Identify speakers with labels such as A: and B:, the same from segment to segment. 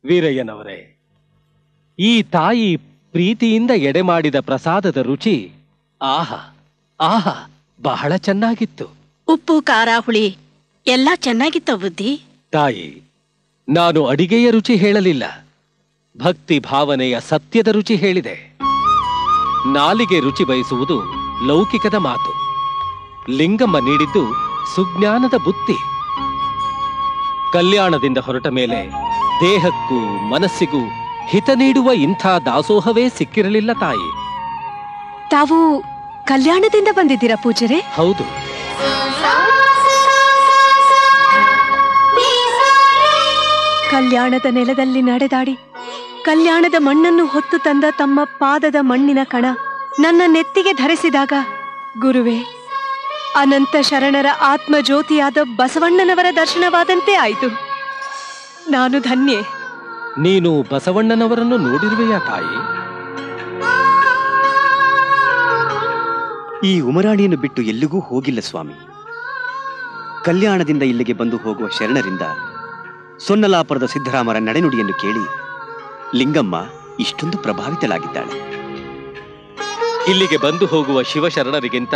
A: ವೀರಯ್ಯನವರೇ, ಈ ತಾಯಿ ಪ್ರೀತಿಯಿಂದ ಎಡೆ ಮಾಡಿದ ಪ್ರಸಾದದ ರುಚಿ ಆಹಾ ಆಹಾ ಬಹಳ ಚೆನ್ನಾಗಿತ್ತು.
B: ಉಪ್ಪು ಖಾರ ಹುಳಿ ಎಲ್ಲ ಚೆನ್ನಾಗಿತ್ತ ಬುದ್ಧಿ.
A: ತಾಯಿ, ನಾನು ಅಡಿಗೆಯ ರುಚಿ ಹೇಳಲಿಲ್ಲ, ಭಕ್ತಿ ಭಾವನೆಯ ಸತ್ಯದ ರುಚಿ ಹೇಳಿದೆ. ನಾಲಿಗೆ ರುಚಿ ಬಯಸುವುದು ಲೌಕಿಕದ ಮಾತು, ಲಿಂಗಮ್ಮ ನೀಡಿದ್ದು ಸುಜ್ಞಾನದ ಬುತ್ತಿ. ಕಲ್ಯಾಣದಿಂದ ಹೊರಟ ಮೇಲೆ ದೇಹಕ್ಕೂ ಮನಸ್ಸಿಗೂ ಹಿತ ನೀಡುವ ಇಂಥ ದಾಸೋಹವೇ ಸಿಕ್ಕಿರಲಿಲ್ಲ ತಾಯಿ.
C: ತಾವು ಕಲ್ಯಾಣದಿಂದ ಬಂದಿದ್ದೀರಾ ಪೂಜರೆ?
A: ಹೌದು.
C: ಕಲ್ಯಾಣದ ನೆಲದಲ್ಲಿ ನಡೆದಾಡಿ ಕಲ್ಯಾಣದ ಮಣ್ಣನ್ನು ಹೊತ್ತು ತಂದ ತಮ್ಮ ಪಾದದ ಮಣ್ಣಿನ ಕಣ ನನ್ನ ನೆತ್ತಿಗೆ ಧರಿಸಿದಾಗ, ಗುರುವೇ, ಅನಂತ ಶರಣರ ಆತ್ಮಜ್ಯೋತಿಯಾದ ಬಸವಣ್ಣನವರ ದರ್ಶನವಾದಂತೆ ಆಯಿತು. ನಾನು ಧನ್ಯೆ.
A: ನೀನು ಬಸವಣ್ಣನವರನ್ನು ನೋಡಿರುವೆಯಾ ತಾಯಿ?
D: ಈ ಉಮರಾಣಿಯನ್ನು ಬಿಟ್ಟು ಎಲ್ಲಿಗೂ ಹೋಗಿಲ್ಲ ಸ್ವಾಮಿ. ಕಲ್ಯಾಣದಿಂದ ಇಲ್ಲಿಗೆ ಬಂದು ಹೋಗುವ ಶರಣರಿಂದ ಸೊನ್ನಲಾಪುರದ ಸಿದ್ದರಾಮರ ನಡೆನುಡಿಯನ್ನು ಕೇಳಿ ಲಿಂಗಮ್ಮ ಇಷ್ಟೊಂದು ಪ್ರಭಾವಿತಳಾಗಿದ್ದಾಳೆ.
A: ಇಲ್ಲಿಗೆ ಬಂದು ಹೋಗುವ ಶಿವಶರಣರಿಗಿಂತ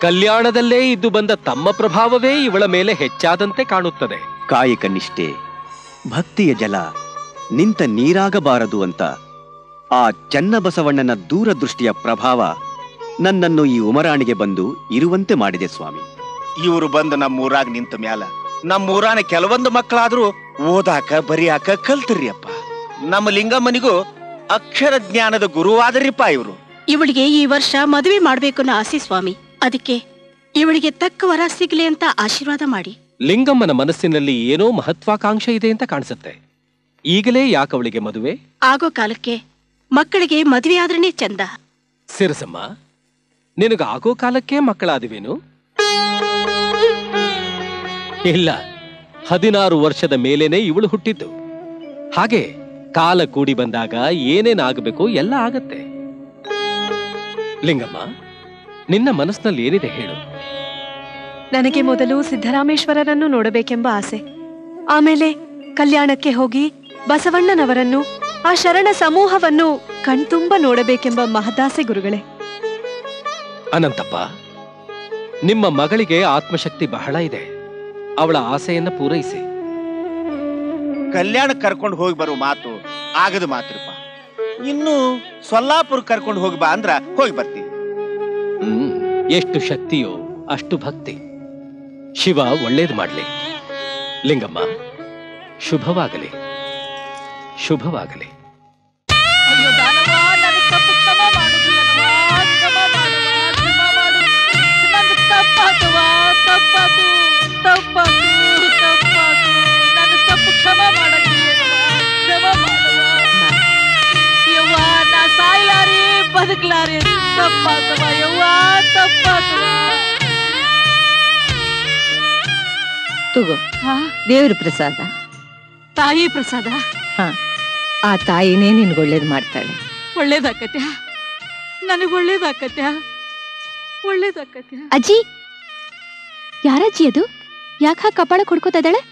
A: ಕಲ್ಯಾಣದಲ್ಲೇ ಇದ್ದು ಬಂದ ತಮ್ಮ ಪ್ರಭಾವವೇ ಇವಳ ಮೇಲೆ ಹೆಚ್ಚಾದಂತೆ ಕಾಣುತ್ತದೆ.
D: ಕಾಯಕ ನಿಷ್ಠೆ, ಭಕ್ತಿಯ ಜಲ ನಿಂತ ನೀರಾಗಬಾರದು ಅಂತ ಆ ಚನ್ನಬಸವಣ್ಣನ ದೂರದೃಷ್ಟಿಯ ಪ್ರಭಾವ ನನ್ನನ್ನು ಈ ಉಮರಾಣಿಗೆ ಬಂದು ಇರುವಂತೆ ಮಾಡಿದೆ ಸ್ವಾಮಿ.
E: ಇವರು ಬಂದು ನಮ್ಮೂರಾಗ ನಿಂತ ಮ್ಯಾಲ ನಮ್ಮೂರಾನ ಕೆಲವೊಂದು ಮಕ್ಕಳಾದ್ರೂ ಓದಾಕ ಬರಿಯಾಕ ಕಲ್ತರ್ರಿ ಅಪ್ಪ. ನಮ್ಮ ಲಿಂಗಮ್ಮನಿಗೂ ಅಕ್ಷರ ಜ್ಞಾನದ ಗುರುವಾದರಿಪ್ಪ ಇವರು.
B: ಇವಳಿಗೆ ಈ ವರ್ಷ ಮದುವೆ ಮಾಡ್ಬೇಕು ಅನ್ನೋ ಆಸೆ ಸ್ವಾಮಿ. ಅದಕ್ಕೆ ಇವಳಿಗೆ ತಕ್ಕ ವರ ಸಿಗ್ಲಿ ಅಂತ ಆಶೀರ್ವಾದ ಮಾಡಿ.
A: ಲಿಂಗಮ್ಮನ ಮನಸ್ಸಿನಲ್ಲಿ ಏನೋ ಮಹತ್ವಾಕಾಂಕ್ಷೆ ಇದೆ ಅಂತ ಕಾಣಿಸುತ್ತೆ. ಈಗಲೇ ಯಾಕವಳಿಗೆ ಮದುವೆ?
B: ಆಗೋ ಕಾಲಕ್ಕೆ ಮಕ್ಕಳಿಗೆ ಮದುವೆ ಆದ್ರೇನೆ ಚಂದ.
A: ಸಿರಸಮ್ಮ, ನಿನಗ ಆಗೋ ಕಾಲಕ್ಕೆ ಮಕ್ಕಳಾದಿವೇನು? ಇಲ್ಲ, 16 ವರ್ಷದ ಮೇಲೇನೆ ಇವಳು ಹುಟ್ಟಿದ್ದು. ಹಾಗೆ ಕಾಲ ಕೂಡಿ ಬಂದಾಗ ಏನೇನಾಗಬೇಕು ಎಲ್ಲ ಆಗತ್ತೆ. ಲಿಂಗಮ್ಮ, ನಿನ್ನ ಮನಸ್ಸಿನಲ್ಲಿ ಏನಿದೆ ಹೇಳು.
C: ನನಗೆ ಮೊದಲು ಸಿದ್ದರಾಮೇಶ್ವರರನ್ನು ನೋಡಬೇಕೆಂಬ ಆಸೆ, ಆಮೇಲೆ ಕಲ್ಯಾಣಕ್ಕೆ ಹೋಗಿ ಬಸವಣ್ಣನವರನ್ನು, ಆ ಶರಣ ಸಮೂಹವನ್ನು ಕಣ್ತುಂಬ ನೋಡಬೇಕೆಂಬ ಮಹದಾಸೆ ಗುರುಗಳೇ.
A: ಅನಂತಪ್ಪ, ನಿಮ್ಮ ಮಗಳಿಗೆ ಆತ್ಮಶಕ್ತಿ ಬಹಳ ಇದೆ. ಅವಳ ಆಸೆಯನ್ನ ಪೂರೈಸಿ.
E: ಕಲ್ಯಾಣ ಕರ್ಕೊಂಡು ಹೋಗಿ ಬರೋ ಮಾತು ಆಗದ ಮಾತ್ರಪ್ಪ. ಇನ್ನು ಸೊಲ್ಲಾಪುರ ಕರ್ಕೊಂಡು ಹೋಗಿ ಬಾ ಅಂದ್ರ ಹೋಗಿ ಬರ್ತೀವಿ.
A: ಎಷ್ಟು ಶಕ್ತಿಯೋ ಅಷ್ಟು ಭಕ್ತಿ. ಶಿವ ಒಳ್ಳೇದು ಮಾಡ್ಲಿ. ಲಿಂಗಮ್ಮ, ಶುಭವಾಗಲಿ, ಶುಭವಾಗಲಿ.
B: ಬದುಕಲಾರೆ, ತಪ್ಪಾತವ ಯವ್ವ, ತಪ್ಪಾತವ.
F: ತಗೋ, ದೇವ್ರ ಪ್ರಸಾದ.
B: ತಾಯಿ ಪ್ರಸಾದ?
F: ಆ ತಾಯಿನೇ ನಿನ್ಗೆ ಒಳ್ಳೇದು ಮಾಡ್ತಾಳೆ.
B: ಒಳ್ಳೇದಾಕತ್ಯ, ನನಗ್ ಒಳ್ಳೇದಾಕತ್ಯ, ಒಳ್ಳೇದಾಕತ್ಯ.
G: ಅಜ್ಜಿ, ಯಾರಜ್ಜಿ ಅದು? ಯಾಕ ಕಪಾಳ ಕೊಡ್ಕೋತಾ ಇದ್ದಾಳೆ?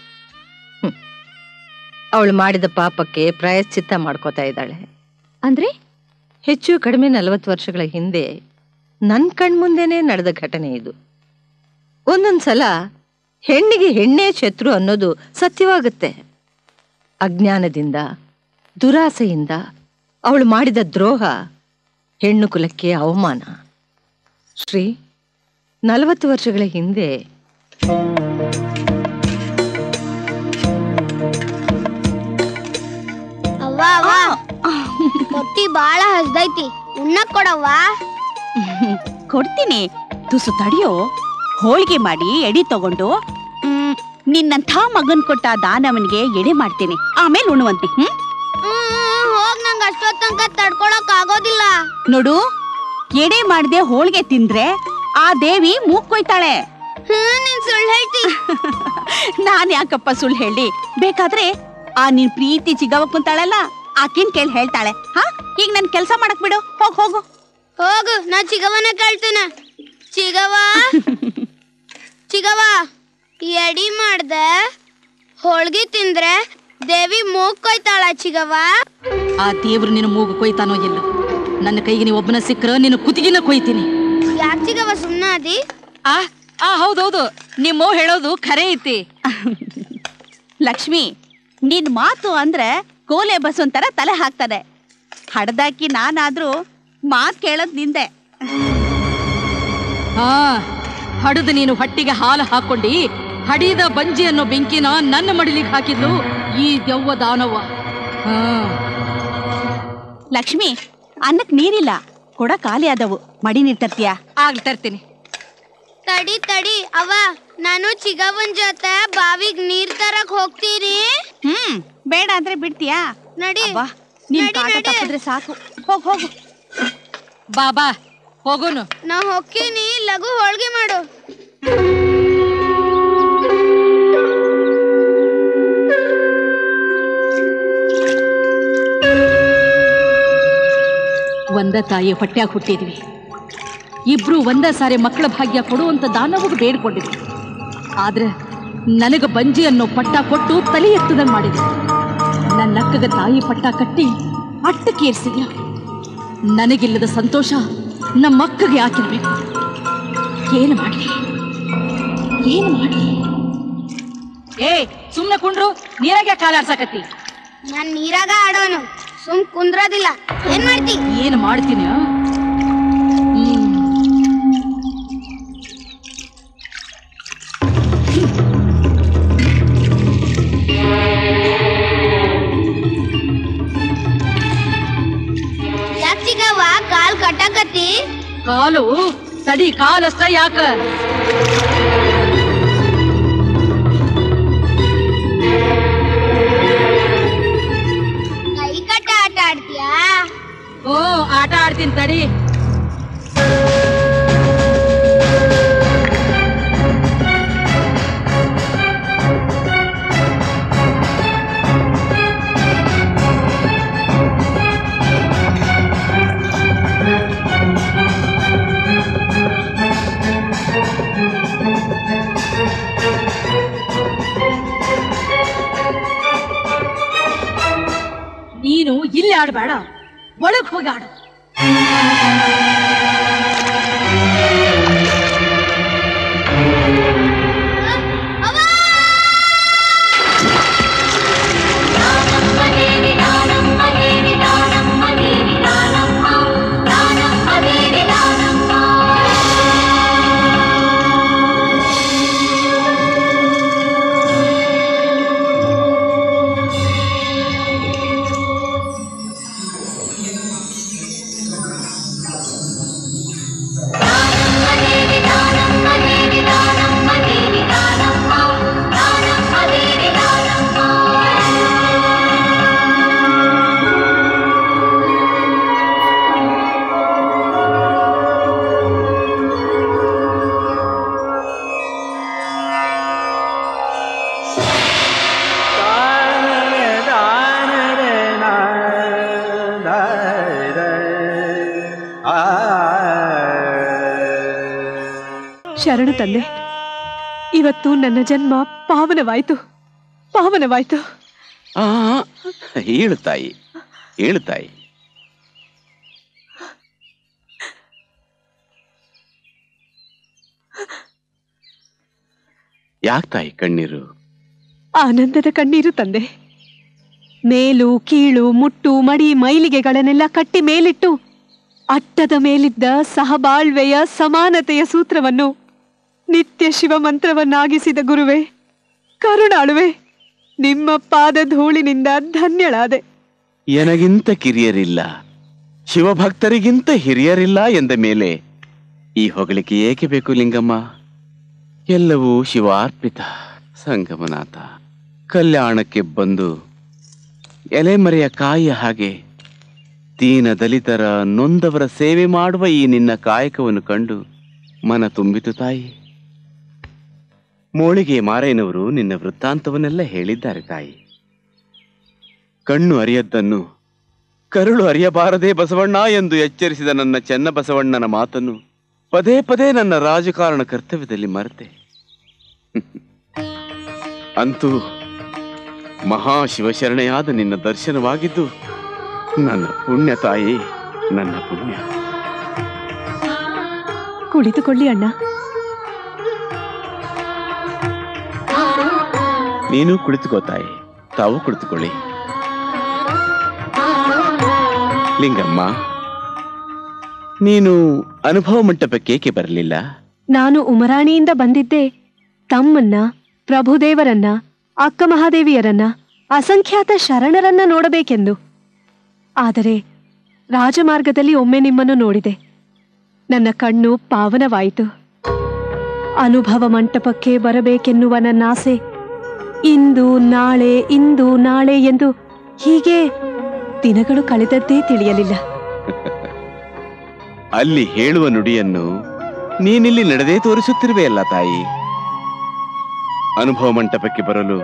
F: ಅವಳು ಮಾಡಿದ ಪಾಪಕ್ಕೆ ಪ್ರಾಯಶ್ಚಿತ್ತ ಮಾಡ್ಕೋತಾ ಇದ್ದಾಳೆ.
G: ಅಂದ್ರೆ
F: ಹೆಚ್ಚು ಕಡಿಮೆ 40 ವರ್ಷಗಳ ಹಿಂದೆ ನನ್ನ ಕಣ್ಮುಂದೆನೇ ನಡೆದ ಘಟನೆ ಇದು. ಒಂದೊಂದ್ಸಲ ಹೆಣ್ಣಿಗೆ ಹೆಣ್ಣೇ ಶತ್ರು ಅನ್ನೋದು ಸತ್ಯವಾಗುತ್ತೆ. ಅಜ್ಞಾನದಿಂದ, ದುರಾಸೆಯಿಂದ ಅವಳು ಮಾಡಿದ ದ್ರೋಹ ಹೆಣ್ಣು ಕುಲಕ್ಕೆ ಅವಮಾನ. ಶ್ರೀ, 40 ವರ್ಷಗಳ ಹಿಂದೆ
H: ಹೊಟ್ಟಿ ಬಾಳ ಹಸ್ದೈತಿ, ಉಣ್ಣಕ್ ಕೊಡವ್ವ.
B: ಕೊಡ್ತೀನಿ, ತುಸು ತಡಿಯೋ. ಹೋಳಿಗೆ ಮಾಡಿ ಎಡಿ ತಗೊಂಡು ನಿನ್ನಂಥ ಮಗನ್ ಕೊಟ್ಟ ದಾನವನಿಗೆ ಎಡೆ ಮಾಡ್ತೀನಿ, ಆಮೇಲೆ ಉಣ್ಣುವಂತೆ.
H: ಹೋಗ್, ನಂಗ ಅಷ್ಟೊತ್ತ ತನಕ ತಡ್ಕೊಳಕ್ ಆಗೋದಿಲ್ಲ.
B: ನೋಡು, ಎಡೆ ಮಾಡದೆ ಹೋಳಿಗೆ ತಿಂದ್ರೆ ಆ ದೇವಿ ಮೂಗ್ ಕೊಯ್ತಾಳೆ.
H: ನೀನ್ ಸುಳ್ಳು ಹೇಳ್ತಿ.
B: ನಾನ್ ಯಾಕಪ್ಪ ಸುಳ್ಳು ಹೇಳಿ? ಬೇಕಾದ್ರೆ ಆ ನಿನ್ ಪ್ರೀತಿ ಚಿಗವ ಕುಂತಾಳಲ್ಲ, ಆಕಿನ್ ಕೇಳಿ ಹೇಳ್ತಾಳೆ. ಈಗ ನನ್ ಕೆಲ್ಸ ಮಾಡಕ್ ಬಿಡು. ಹೋಗ್ ಹೋಗು
H: ಹೋಗು, ನಾ ಚಿಗವನ ಕೇಳ್ತೇನೆ. ಚಿಗವ, ಚಿಗವ, ಎಡಿ ಮಾಡ್ದೆ ಹೋಳ್ಗಿ ತಿಂದ್ರೆ ದೇವಿ ಮೂಗ್ ಕೊಯ್ತಾಳ ಚಿಗವ್ವ.
I: ಆ ದೇವ್ರು ನಿನ್ನ ಮೂಗು ಕೊಯ್ತಾನೋ ಇಲ್ಲ, ನನ್ನ ಕೈಗೆ ನೀವು ಒಬ್ಬನ ಸಿಕ್ಕರ ನಿನ್ನ ಕುತ್ತಿಗೆನ ಕೊಯ್ತೀನಿ.
H: ಯಾಕೆ ಚಿಗವ್ವ ಸುಮ್ಮನೆ ಅದಿ?
I: ಹೌದೌದು, ನಿಮ್ಮ ಹೇಳೋದು ಖರೆ ಐತಿ.
B: ಲಕ್ಷ್ಮಿ, ನಿನ್ ಮಾತು ಅಂದ್ರೆ ಕೋಲೆ ಬಸ್ ಒಂಥರ ತಲೆ ಹಾಕ್ತದೆ. ಹಡ್ದಾಕಿ ನಾನಾದ್ರೂ ಮಾತ್ ಕೇಳೋದ್ ನಿಂದೆ.
I: ಹಡದು ನೀನು ಹೊಟ್ಟಿಗೆ ಹಾಲು ಹಾಕೊಂಡಿ ಹಡಿದ ಬಂಜಿ ಅನ್ನೋ ಬೆಂಕಿನ ನನ್ನ ಮಡಿಲಿಗೆ ಹಾಕಿದ್ಲು ಈ ದೆವ್ವ ದಾನವ.
B: ಲಕ್ಷ್ಮಿ, ಅನ್ನಕ್ ನೀರಿಲ್ಲ, ಕೊಡ ಖಾಲಿ ಆದವು, ಮಡಿ ನೀರ್ ತರ್ತೀಯ?
I: ಆಗ್ಲಿ ತರ್ತೀನಿ.
H: ತಡಿ ತಡಿ ಅವ್ವ, ನಾನು ಚಿಗವ್ವನ್ ಜೊತೆ ಬಾವಿಗ್ ನೀರ್ ತರಕ್ ಹೋಗ್ತೀರಿ.
B: ಬೇಡ ಅಂದ್ರೆ ಬಿಡ್ತೀಯಾ?
H: ನಡಿ
B: ನೀನ್ ಕಾಟ ತಪ್ಪಿದ್ರೆ ಸಾಕು. ಹೋಗು.
I: ಬಾಬಾ ಹೋಗೋನು.
H: ನಾ ಹೋಗ್ತೀನಿ, ಲಘು ಹೋಳ್ಗೆ ಮಾಡು.
I: ಒಂದ ತಾಯಿಯ ಹೊಟ್ಟ್ಯಾಗ ಹುಟ್ಟಿದ್ವಿ, ಇಬ್ರು ಒಂದ ಸಾರಿ ಮಕ್ಕಳ ಭಾಗ್ಯ ಕೊಡುವಂತ ದಾನವಾಗ ಬೇಡ್ಕೊಂಡಿದ್ವಿ. ಆದ್ರೆ ನನಗ ಬಂಜಿ ಅನ್ನೋ ಪಟ್ಟ ಕೊಟ್ಟು ತಲೆ ಎತ್ತದಂಗ್ ಮಾಡಿದ್ವಿ. ನನ್ನ ಅಕ್ಕಗ ತಾಯಿ ಪಟ್ಟ ಕಟ್ಟಿ ಅಟ್ಟಕ್ಕೇರ್ಸಿದ್ಯ. ನನಗಿಲ್ಲದ ಸಂತೋಷ ನಮ್ಮ ಅಕ್ಕಗೆ ಯಾಕಿರ್ಬೇಕು? ಏನು ಮಾಡ್ಲಿ? ಸುಮ್ನೆ ಕುಂಡ್ರು, ನೀರಾಗ ಕಾಲಾಡ್ಸಕತ್ತಿ.
H: ನಾನ್ ನೀರಾಗ ಆಡೋನು, ಸುಮ್ ಕುಂದ್ರೋದಿಲ್ಲ. ಏನ್ ಮಾಡ್ತಿ?
I: ಏನು ಮಾಡ್ತೀನಿ?
H: ಯಾಕಿಗವ್ವ ಕಾಲ್ ಕಟ್ಟಕತ್ತಿ?
I: ಕಾಲು ತಡಿ, ಕಾಲಷ್ಟ ಯಾಕ?
H: ಕೈ ಕಟ್ಟ ಆಟ ಆಡ್ತೀಯಾ?
I: ಆಟ ಆಡ್ತೀನಿ ತಡಿ. ನೀನು ಇಲ್ಲಿ ಆಡ್ಬೇಡ, ಒಳಗ್ ಹೋಗಿ ಆಡು.
C: ಶರಣು ತಂದೆ, ಇವತ್ತು ನನ್ನ ಜನ್ಮ ಪಾವನವಾಯ್ತು.
D: ಹೇಳು ತಾಯಿ. ಯಾಕೆ ತಾಯಿ ಕಣ್ಣೀರು?
C: ಆನಂದದ ಕಣ್ಣೀರು ತಂದೆ. ಮೇಲು ಕೀಳು ಮುಟ್ಟು ಮಡಿ ಮೈಲಿಗೆಗಳನ್ನೆಲ್ಲ ಕಟ್ಟಿ ಮೇಲಿಟ್ಟು ಅಟ್ಟದ ಮೇಲಿದ್ದ ಸಹಬಾಳ್ವೆಯ ಸಮಾನತೆಯ ಸೂತ್ರವನ್ನು ನಿತ್ಯ ಶಿವ ಮಂತ್ರವನ್ನಾಗಿಸಿದ ಗುರುವೇ, ಕರುಣಾಳುವೆ, ನಿಮ್ಮ ಪಾದ ಧೂಳಿನಿಂದ ಧನ್ಯಳಾದೆ.
D: ಎನಗಿಂತ ಕಿರಿಯರಿಲ್ಲ, ಶಿವಭಕ್ತರಿಗಿಂತ ಹಿರಿಯರಿಲ್ಲ ಎಂದ ಮೇಲೆ ಈ ಹೊಗಳಿಕೆ ಏಕೆ ಬೇಕು ಲಿಂಗಮ್ಮ? ಎಲ್ಲವೂ ಶಿವಾರ್ಪಿತ. ಸಂಗಮನಾಥ, ಕಲ್ಯಾಣಕ್ಕೆ ಬಂದು ಎಲೆಮರೆಯ ಕಾಯಿಯ ಹಾಗೆ ದೀನ ದಲಿತರ ನೊಂದವರ ಸೇವೆ ಮಾಡುವ ಈ ನಿನ್ನ ಕಾಯಕವನ್ನು ಕಂಡು ಮನ ತುಂಬಿತು ತಾಯಿ. ಮೋಳಿಗೆ ಮಾರಯ್ಯನವರು ನಿನ್ನ ವೃತ್ತಾಂತವನ್ನೆಲ್ಲ ಹೇಳಿದ್ದಾರೆ ತಾಯಿ. ಕಣ್ಣು ಅರಿಯದ್ದನ್ನು ಕರುಳು ಅರಿಯಬಾರದೆ ಬಸವಣ್ಣ ಎಂದು ಎಚ್ಚರಿಸಿದ ನನ್ನ ಚೆನ್ನ ಬಸವಣ್ಣನ ಮಾತನ್ನು ಪದೇ ಪದೇ ನನ್ನ ರಾಜಕಾರಣ ಕರ್ತವ್ಯದಲ್ಲಿ ಮರೆತೆ. ಅಂತೂ
J: ಮಹಾಶಿವಶರಣೆಯಾದ ನಿನ್ನ ದರ್ಶನವಾಗಿದ್ದು ನನ್ನ ಪುಣ್ಯ ತಾಯಿ, ನನ್ನ ಪುಣ್ಯ.
C: ಕುಳಿತುಕೊಳ್ಳಿ ಅಣ್ಣ.
J: ನೀನು ಕುಳಿತುಕೋ ತಾಯಿ, ತಾವು ಕುಳಿತುಕೊಳ್ಳಿ. ಲಿಂಗಮ್ಮ, ನೀನು ಅನುಭವ ಮಂಟಪಕ್ಕೇಕೆ ಬರಲಿಲ್ಲ?
C: ನಾನು ಉಮರಾಣಿಯಿಂದ ಬಂದಿದ್ದೆ ತಮ್ಮನ್ನ, ಪ್ರಭುದೇವರನ್ನ, ಅಕ್ಕ ಮಹಾದೇವಿಯರನ್ನ, ಅಸಂಖ್ಯಾತ ಶರಣರನ್ನ ನೋಡಬೇಕೆಂದು. ಆದರೆ ರಾಜಮಾರ್ಗದಲ್ಲಿ ಒಮ್ಮೆ ನಿಮ್ಮನ್ನು ನೋಡಿದೆ. ನನ್ನ ಕಣ್ಣು ಪಾವನವಾಯಿತು. ಅನುಭವ ಮಂಟಪಕ್ಕೆ ಬರಬೇಕೆನ್ನುವ ನನ್ನಾಸೆ ಇಂದು ನಾಳೆ ಎಂದು ಹೀಗೆ ದಿನಗಳು ಕಳೆದದ್ದೇ ತಿಳಿಯಲಿಲ್ಲ.
J: ಅಲ್ಲಿ ಹೇಳುವ ನುಡಿಯನ್ನು ನೀನಿಲ್ಲಿ ನಡೆದೇ ತೋರಿಸುತ್ತಿರುವೆಯಲ್ಲ ತಾಯಿ. ಅನುಭವ ಮಂಟಪಕ್ಕೆ ಬರಲು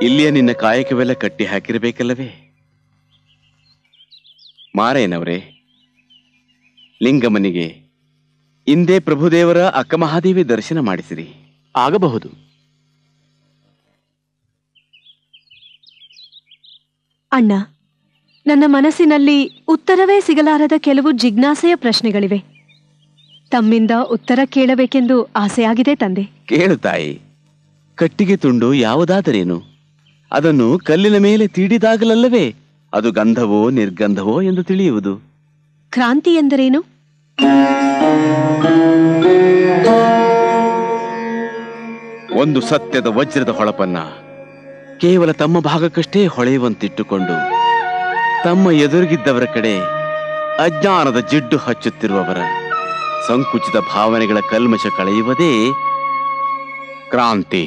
J: ಇಲ್ಲಿಯ ನಿನ್ನ ಕಾಯಕವೆಲ್ಲ ಕಟ್ಟಿ ಹಾಕಿರಬೇಕಲ್ಲವೇ? ಮಾರೇನವರೇ, ಲಿಂಗಮ್ಮನಿಗೆ ಇಂದೇ ಪ್ರಭುದೇವರ ಅಕ್ಕ ಮಹಾದೇವಿ ದರ್ಶನ ಮಾಡಿಸಿರಿ.
A: ಆಗಬಹುದು.
C: ಅಣ್ಣ, ನನ್ನ ಮನಸ್ಸಿನಲ್ಲಿ ಉತ್ತರವೇ ಸಿಗಲಾರದ ಕೆಲವು ಜಿಜ್ಞಾಸೆಯ ಪ್ರಶ್ನೆಗಳಿವೆ. ತಮ್ಮಿಂದ ಉತ್ತರ ಕೇಳಬೇಕೆಂದು ಆಸೆಯಾಗಿದೆ ತಂದೆ.
J: ಕೇಳು ತಾಯಿ. ಕಟ್ಟಿಗೆ ತುಂಡು ಯಾವುದಾದರೇನು, ಅದನ್ನು ಕಲ್ಲಿನ ಮೇಲೆ ತೀಡಿದಾಗಲಲ್ಲವೇ ಅದು ಗಂಧವೋ ನಿರ್ಗಂಧವೋ ಎಂದು ತಿಳಿಯುವುದು.
C: ಕ್ರಾಂತಿ ಎಂದರೇನು?
J: ಒಂದು ಸತ್ಯದ ವಜ್ರದ ಹೊಳಪನ್ನ ಕೇವಲ ತಮ್ಮ ಭಾಗಕ್ಕಷ್ಟೇ ಹೊಳೆಯುವಂತಿಟ್ಟುಕೊಂಡು ತಮ್ಮ ಎದುರಿಗಿದ್ದವರ ಕಡೆ ಅಜ್ಞಾನದ ಜಿಡ್ಡು ಹಚ್ಚುತ್ತಿರುವವರ ಸಂಕುಚಿತ ಭಾವನೆಗಳ ಕಲ್ಮಶ ಕಳೆಯುವುದೇ ಕ್ರಾಂತಿ.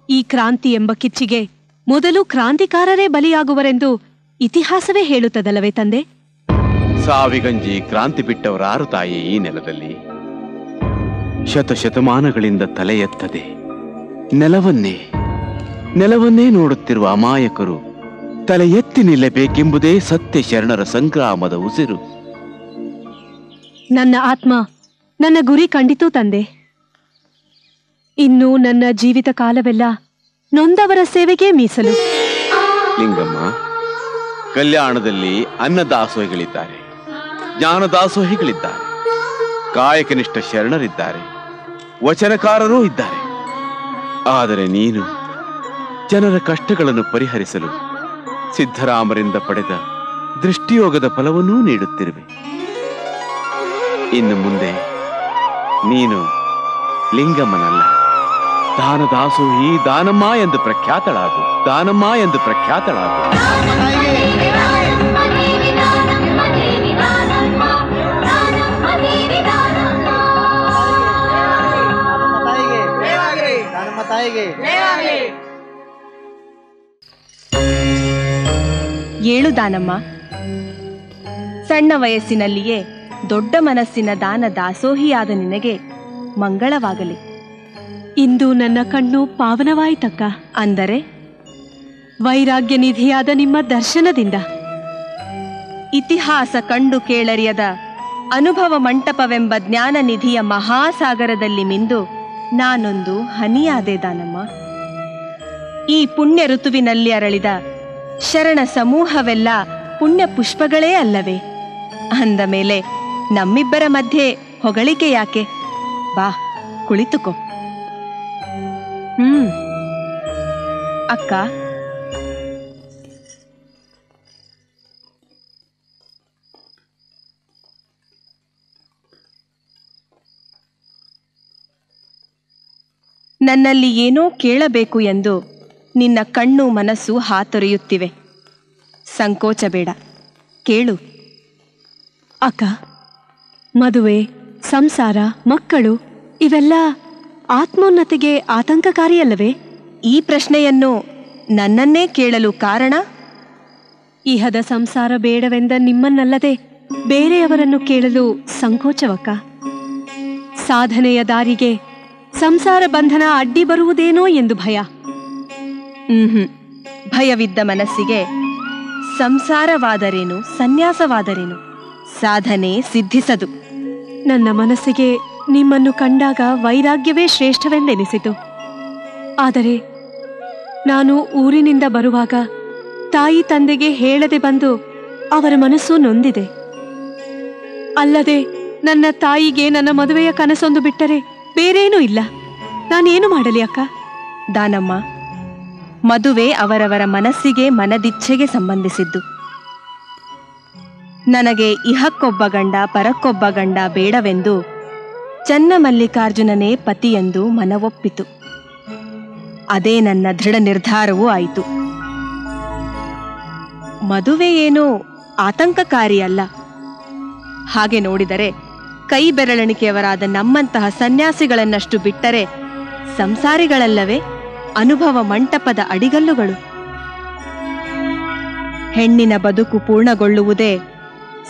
C: ಈ ಕ್ರಾಂತಿ ಎಂಬ ಕಿಚ್ಚಿಗೆ ಮೊದಲು ಕ್ರಾಂತಿಕಾರರೇ ಬಲಿಯಾಗುವರೆಂದು ಇತಿಹಾಸವೇ ಹೇಳುತ್ತದಲ್ಲವೇ ತಂದೆ?
J: ಸಾವಿಗಂಜಿ ಕ್ರಾಂತಿ ಬಿಟ್ಟವರಾರು ತಾಯಿ ಈ ನೆಲದಲ್ಲಿ? ಶತಶತಮಾನಗಳಿಂದ ತಲೆ ಎತ್ತದೆ ನೆಲವನ್ನೇ ನೋಡುತ್ತಿರುವ ಅಮಾಯಕರು ತಲೆ ಎತ್ತಿ ನಿಲ್ಲಬೇಕೆಂಬುದೇ ಸತ್ಯ ಶರಣರ ಸಂಗ್ರಾಮದ ಉಸಿರು.
C: ನನ್ನ ಆತ್ಮ ನನ್ನ ಗುರಿ ಕಂಡಿತು ತಂದೆ. ಇನ್ನು ನನ್ನ ಜೀವಿತ ಕಾಲವೆಲ್ಲ ನೊಂದವರ ಸೇವೆಗೆ ಮೀಸಲು.
J: ಲಿಂಗಮ್ಮ, ಕಲ್ಯಾಣದಲ್ಲಿ ಅನ್ನದಾಸೋಹಿಗಳಿದ್ದಾರೆ, ಜ್ಞಾನದಾಸೋಹಿಗಳಿದ್ದಾರೆ, ಕಾಯಕನಿಷ್ಠ ಶರಣರಿದ್ದಾರೆ, ವಚನಕಾರರೂ ಇದ್ದಾರೆ. ಆದರೆ ನೀನು ಜನರ ಕಷ್ಟಗಳನ್ನು ಪರಿಹರಿಸಲು ಸಿದ್ಧರಾಮರಿಂದ ಪಡೆದ ದೃಷ್ಟಿಯೋಗದ ಫಲವನ್ನೂ ನೀಡುತ್ತಿರುವೆ. ಇನ್ನು ಮುಂದೆ ನೀನು ಲಿಂಗಮ್ಮನಲ್ಲ, ದಾನದಾಸೋಹಿ ದಾನಮ್ಮ ಎಂದು ಪ್ರಖ್ಯಾತಳಾಗು.
B: ಏಳು ದಾನಮ್ಮ. ಸಣ್ಣ ವಯಸ್ಸಿನಲ್ಲಿಯೇ ದೊಡ್ಡ ಮನಸ್ಸಿನ ದಾನ ದಾಸೋಹಿಯಾದ ನಿನಗೆ ಮಂಗಳವಾಗಲಿ.
C: ಇಂದು ನನ್ನ ಕಣ್ಣು ಪಾವನವಾಯಿತಕ್ಕ.
B: ಅಂದರೆ
C: ವೈರಾಗ್ಯ ನಿಧಿಯಾದ ನಿಮ್ಮ ದರ್ಶನದಿಂದ.
B: ಇತಿಹಾಸ ಕಂಡು ಕೇಳರಿಯದ ಅನುಭವ ಮಂಟಪವೆಂಬ ಜ್ಞಾನ ನಿಧಿಯ ಮಹಾಸಾಗರದಲ್ಲಿ ಮಿಂದು ನಾನೊಂದು ಹನಿಯಾದೆ ದಾನಮ್ಮ. ಈ ಪುಣ್ಯ ಋತುವಿನಲ್ಲಿ ಅರಳಿದ ಶರಣ ಸಮೂಹವೆಲ್ಲ ಪುಣ್ಯ ಪುಷ್ಪಗಳೇ ಅಲ್ಲವೇ? ಅಂದ ಮೇಲೆ ನಮ್ಮಿಬ್ಬರ ಮಧ್ಯೆ ಹೊಗಳಿಕೆ ಯಾಕೆ? ಬಾ, ಕುಳಿತುಕೋ. ಅಕ್ಕ, ನನ್ನಲ್ಲಿ ಏನೋ ಕೇಳಬೇಕು ಎಂದು ನಿನ್ನ ಕಣ್ಣು ಮನಸ್ಸು ಹಾತೊರೆಯುತ್ತಿವೆ. ಸಂಕೋಚ ಬೇಡ, ಕೇಳು.
C: ಅಕ್ಕ, ಮದುವೆ, ಸಂಸಾರ, ಮಕ್ಕಳು ಇವೆಲ್ಲ ಆತ್ಮೋನ್ನತಿಗೆ ಆತಂಕಕಾರಿಯಲ್ಲವೇ?
B: ಈ ಪ್ರಶ್ನೆಯನ್ನು ನನ್ನನ್ನೇ ಕೇಳಲು ಕಾರಣ?
C: ಇಹದ ಸಂಸಾರ ಬೇಡವೆಂದ ನಿಮ್ಮನ್ನಲ್ಲದೆ ಬೇರೆಯವರನ್ನು ಕೇಳಲು ಸಂಕೋಚವಕ್ಕ. ಸಾಧನೆಯ ದಾರಿಗೆ ಸಂಸಾರ ಬಂಧನ ಅಡ್ಡಿ ಬರುವುದೇನೋ ಎಂದು ಭಯ.
B: ಭಯವಿದ್ದ ಮನಸ್ಸಿಗೆ ಸಂಸಾರವಾದರೇನು, ಸನ್ಯಾಸವಾದರೇನು ಸಾಧನೆ ಸಿದ್ಧಿಸದು.
C: ನನ್ನ ಮನಸ್ಸಿಗೆ ನಿಮ್ಮನ್ನು ಕಂಡಾಗ ವೈರಾಗ್ಯವೇ ಶ್ರೇಷ್ಠವೆಂದೆನಿಸಿತು. ಆದರೆ ನಾನು ಊರಿನಿಂದ ಬರುವಾಗ ತಾಯಿ ತಂದೆಗೆ ಹೇಳದೆ ಬಂದು ಅವರ ಮನಸ್ಸು ನೊಂದಿದೆ. ಅಲ್ಲದೆ ನನ್ನ ತಾಯಿಗೆ ನನ್ನ ಮದುವೆಯ ಕನಸೊಂದು ಬಿಟ್ಟರೆ ಬೇರೇನೂ ಇಲ್ಲ. ನಾನೇನು ಮಾಡಲಿ ಅಕ್ಕ?
B: ದಾನಮ್ಮ, ಮದುವೆ ಅವರವರ ಮನಸ್ಸಿಗೆ ಮನದಿಚ್ಛೆಗೆ ಸಂಬಂಧಿಸಿದ್ದು. ನನಗೆ ಇಹಕ್ಕೊಬ್ಬ ಗಂಡ ಪರಕ್ಕೊಬ್ಬ ಗಂಡ ಬೇಡವೆಂದು ಚನ್ನಮಲ್ಲಿಕಾರ್ಜುನನೇ ಪತಿಯೆಂದು ಮನವೊಪ್ಪಿತು. ಅದೇ ನನ್ನ ದೃಢ ನಿರ್ಧಾರವೂ ಆಯಿತು. ಮದುವೆ ಏನೋ ಆತಂಕಕಾರಿಯಲ್ಲ. ಹಾಗೆ ನೋಡಿದರೆ ಕೈ ಬೆರಳೆಣಿಕೆಯವರಾದ ನಮ್ಮಂತಹ ಸನ್ಯಾಸಿಗಳನ್ನಷ್ಟು ಬಿಟ್ಟರೆ ಸಂಸಾರಿಗಳಲ್ಲವೇ ಅನುಭವ ಮಂಟಪದ ಅಡಿಗಲ್ಲುಗಳು. ಹೆಣ್ಣಿನ ಬದುಕು ಪೂರ್ಣಗೊಳ್ಳುವುದೇ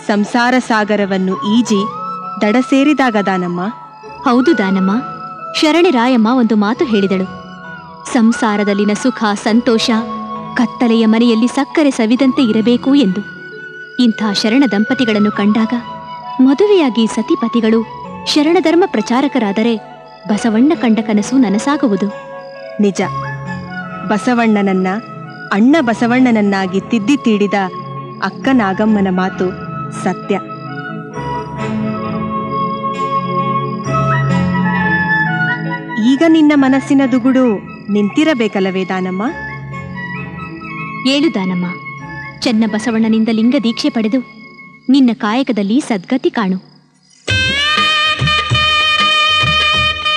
B: ಸಂಸಾರ ಸಾಗರವನ್ನು ಈಜಿ ದಡ ಸೇರಿದಾಗ ದಾನಮ್ಮ.
G: ಹೌದು ದಾನಮ್ಮ, ಶರಣೆ ರಾಯಮ್ಮ ಒಂದು ಮಾತು ಹೇಳಿದಳು. ಸಂಸಾರದಲ್ಲಿನ ಸುಖ ಸಂತೋಷ ಕತ್ತಲೆಯ ಮನೆಯಲ್ಲಿ ಸಕ್ಕರೆ ಸವಿದಂತೆ ಇರಬೇಕು ಎಂದು. ಇಂಥ ಶರಣ ದಂಪತಿಗಳನ್ನು ಕಂಡಾಗ ಮದುವೆಯಾಗಿ ಸತಿಪತಿಗಳು ಶರಣಧರ್ಮ ಪ್ರಚಾರಕರಾದರೆ ಬಸವಣ್ಣ ಕಂಡ ಕನಸು ನನಸಾಗುವುದು.
B: ನಿಜ. ಬಸವಣ್ಣನನ್ನ ಅಣ್ಣ ಬಸವಣ್ಣನನ್ನಾಗಿ ತಿದ್ದಿ ತೀಡಿದ ಅಕ್ಕ ನಾಗಮ್ಮನ ಮಾತು ಸತ್ಯ. ಈಗ ನಿನ್ನ ಮನಸ್ಸಿನ ದುಗುಡು ನಿಂತಿರಬೇಕಲ್ಲವೇ ದಾನಮ್ಮ?
G: ಏಳು ದಾನಮ್ಮ, ಚೆನ್ನ ಬಸವಣ್ಣನಿಂದ ಲಿಂಗ ದೀಕ್ಷೆ ಪಡೆದು ನಿನ್ನ ಕಾಯಕದಲ್ಲಿ ಸದ್ಗತಿ ಕಾಣು.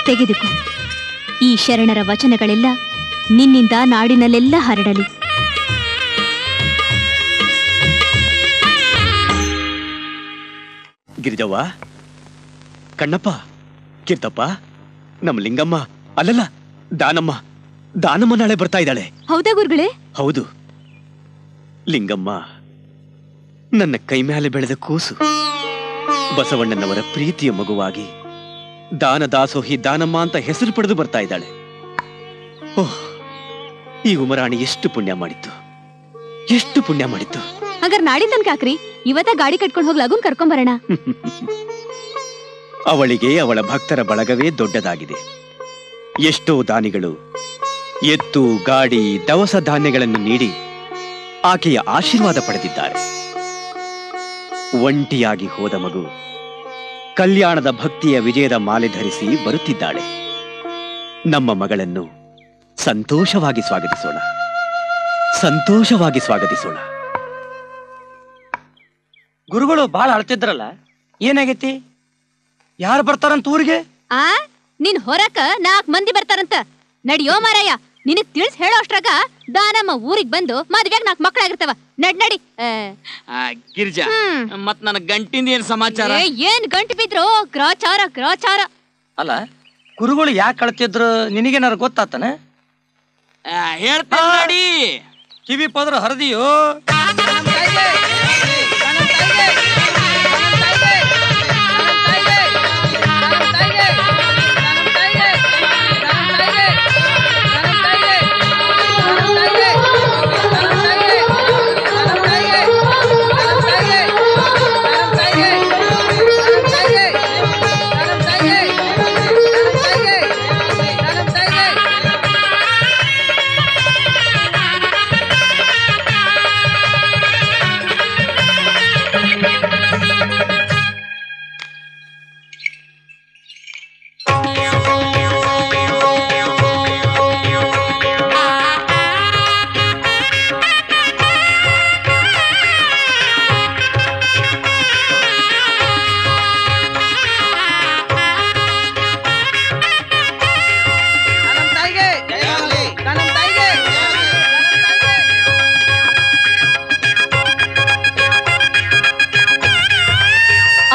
G: ತೆಗೆದುಕೋ, ಈ ಶರಣರ ವಚನಗಳೆಲ್ಲ ನಿನ್ನಿಂದ ನಾಡಿನಲ್ಲೆಲ್ಲ ಹರಡಲಿ.
D: ಗಿರಿಜವ್ವ, ಕಣ್ಣಪ್ಪ, ಕೀರ್ತಪ್ಪ, ನಮ್ಮ ಲಿಂಗಮ್ಮ, ಅಲ್ಲಲ್ಲ ದಾನಮ್ಮ. ದಾನಮ್ಮ ನಾಳೆ ಬರ್ತಾ ಇದ್ದಾಳೆ.
G: ಹೌದಾ ಗುರುಗಳೇ?
D: ಹೌದು. ಲಿಂಗಮ್ಮ ನನ್ನ ಕೈ ಮೇಲೆ ಬೆಳೆದ ಕೂಸು. ಬಸವಣ್ಣನವರ ಪ್ರೀತಿಯ ಮಗುವಾಗಿ ದಾನದಾಸೋಹಿ ದಾನಮ್ಮ ಅಂತ ಹೆಸರು ಪಡೆದು ಬರ್ತಾ ಇದ್ದಾಳೆ. ಓಹ್, ಈ ಉಮರಾಣಿ ಎಷ್ಟು ಪುಣ್ಯ ಮಾಡಿತ್ತು, ಎಷ್ಟು ಪುಣ್ಯ ಮಾಡಿತ್ತು.
G: ಹಾಗಾದ್ರೆ ನಾಡಿನ ತನಕ ಹಾಕ್ರಿ, ಇವತ್ತ ಗಾಡಿ ಕಟ್ಕೊಂಡು ಹೋಗಿ ಲಗುನ್ ಕರ್ಕೊಂಬರೋಣ.
D: ಅವಳಿಗೆ ಅವಳ ಭಕ್ತರ ಬಳಗವೇ ದೊಡ್ಡದಾಗಿದೆ. ಎಷ್ಟೋ ದಾನಿಗಳು ಎತ್ತು, ಗಾಡಿ, ದವಸ ಧಾನ್ಯಗಳನ್ನು ನೀಡಿ ಆಕೆಯ ಆಶೀರ್ವಾದ ಪಡೆದಿದ್ದಾರೆ. ಒಂಟಿಯಾಗಿ ಹೋದ ಮಗು ಕಲ್ಯಾಣದ ಭಕ್ತಿಯ ವಿಜಯದ ಮಾಲೆ ಧರಿಸಿ ಬರುತ್ತಿದ್ದಾಳೆ. ನಮ್ಮ ಮಗಳನ್ನು ಸಂತೋಷವಾಗಿ ಸ್ವಾಗತಿಸೋಣ, ಸಂತೋಷವಾಗಿ ಸ್ವಾಗತಿಸೋಣ.
K: ಗುರುಗಳು ಬಾಳ ಅಳ್ತಿದ್ರಲ್ಲ, ಏನಾಗೈತಿ? ಯಾರು ಬರ್ತಾರಂತ ಊರಿಗೆ?
G: ನಿನ್ ಹೊರಕ 4 ಮಂದಿ ಬರ್ತಾರಂತ. ನಡಿಯೋ ಮಾರಾಯ, ನಿನಗ್ ತಿಳಿಸ್ ಹೇಳೋ ಅಷ್ಟ್ರಾಗ ದಾನಮ್ಮ ಊರಿಗೆ ಬಂದು ಮದ್ವೆಗ್ 4 ಮಕ್ಕಳಾಗಿರ್ತಾವ. ನಡಿ.
K: ಗಿರಿಜಾ, ಮತ್ ನನ್ನ ಗಂಟಿಂದ ಏನ್ ಸಮಾಚಾರ?
G: ಏನ್ ಗಂಟು ಬಿದ್ರು ಗ್ರಾಚಾರ ಗ್ರಾಚಾರ.
K: ಅಲ್ಲ, ಗುರುಗಳು ಯಾಕೆ ಅಳ್ತಿದ್ರು ನಿನಗೇನಾರು ಗೊತ್ತಾತನ? ಹೇಳ್ತೀನಿ ನೋಡಿ. ಕಿವಿ ಪದ್ರ ಹರಿದಿಯೋ?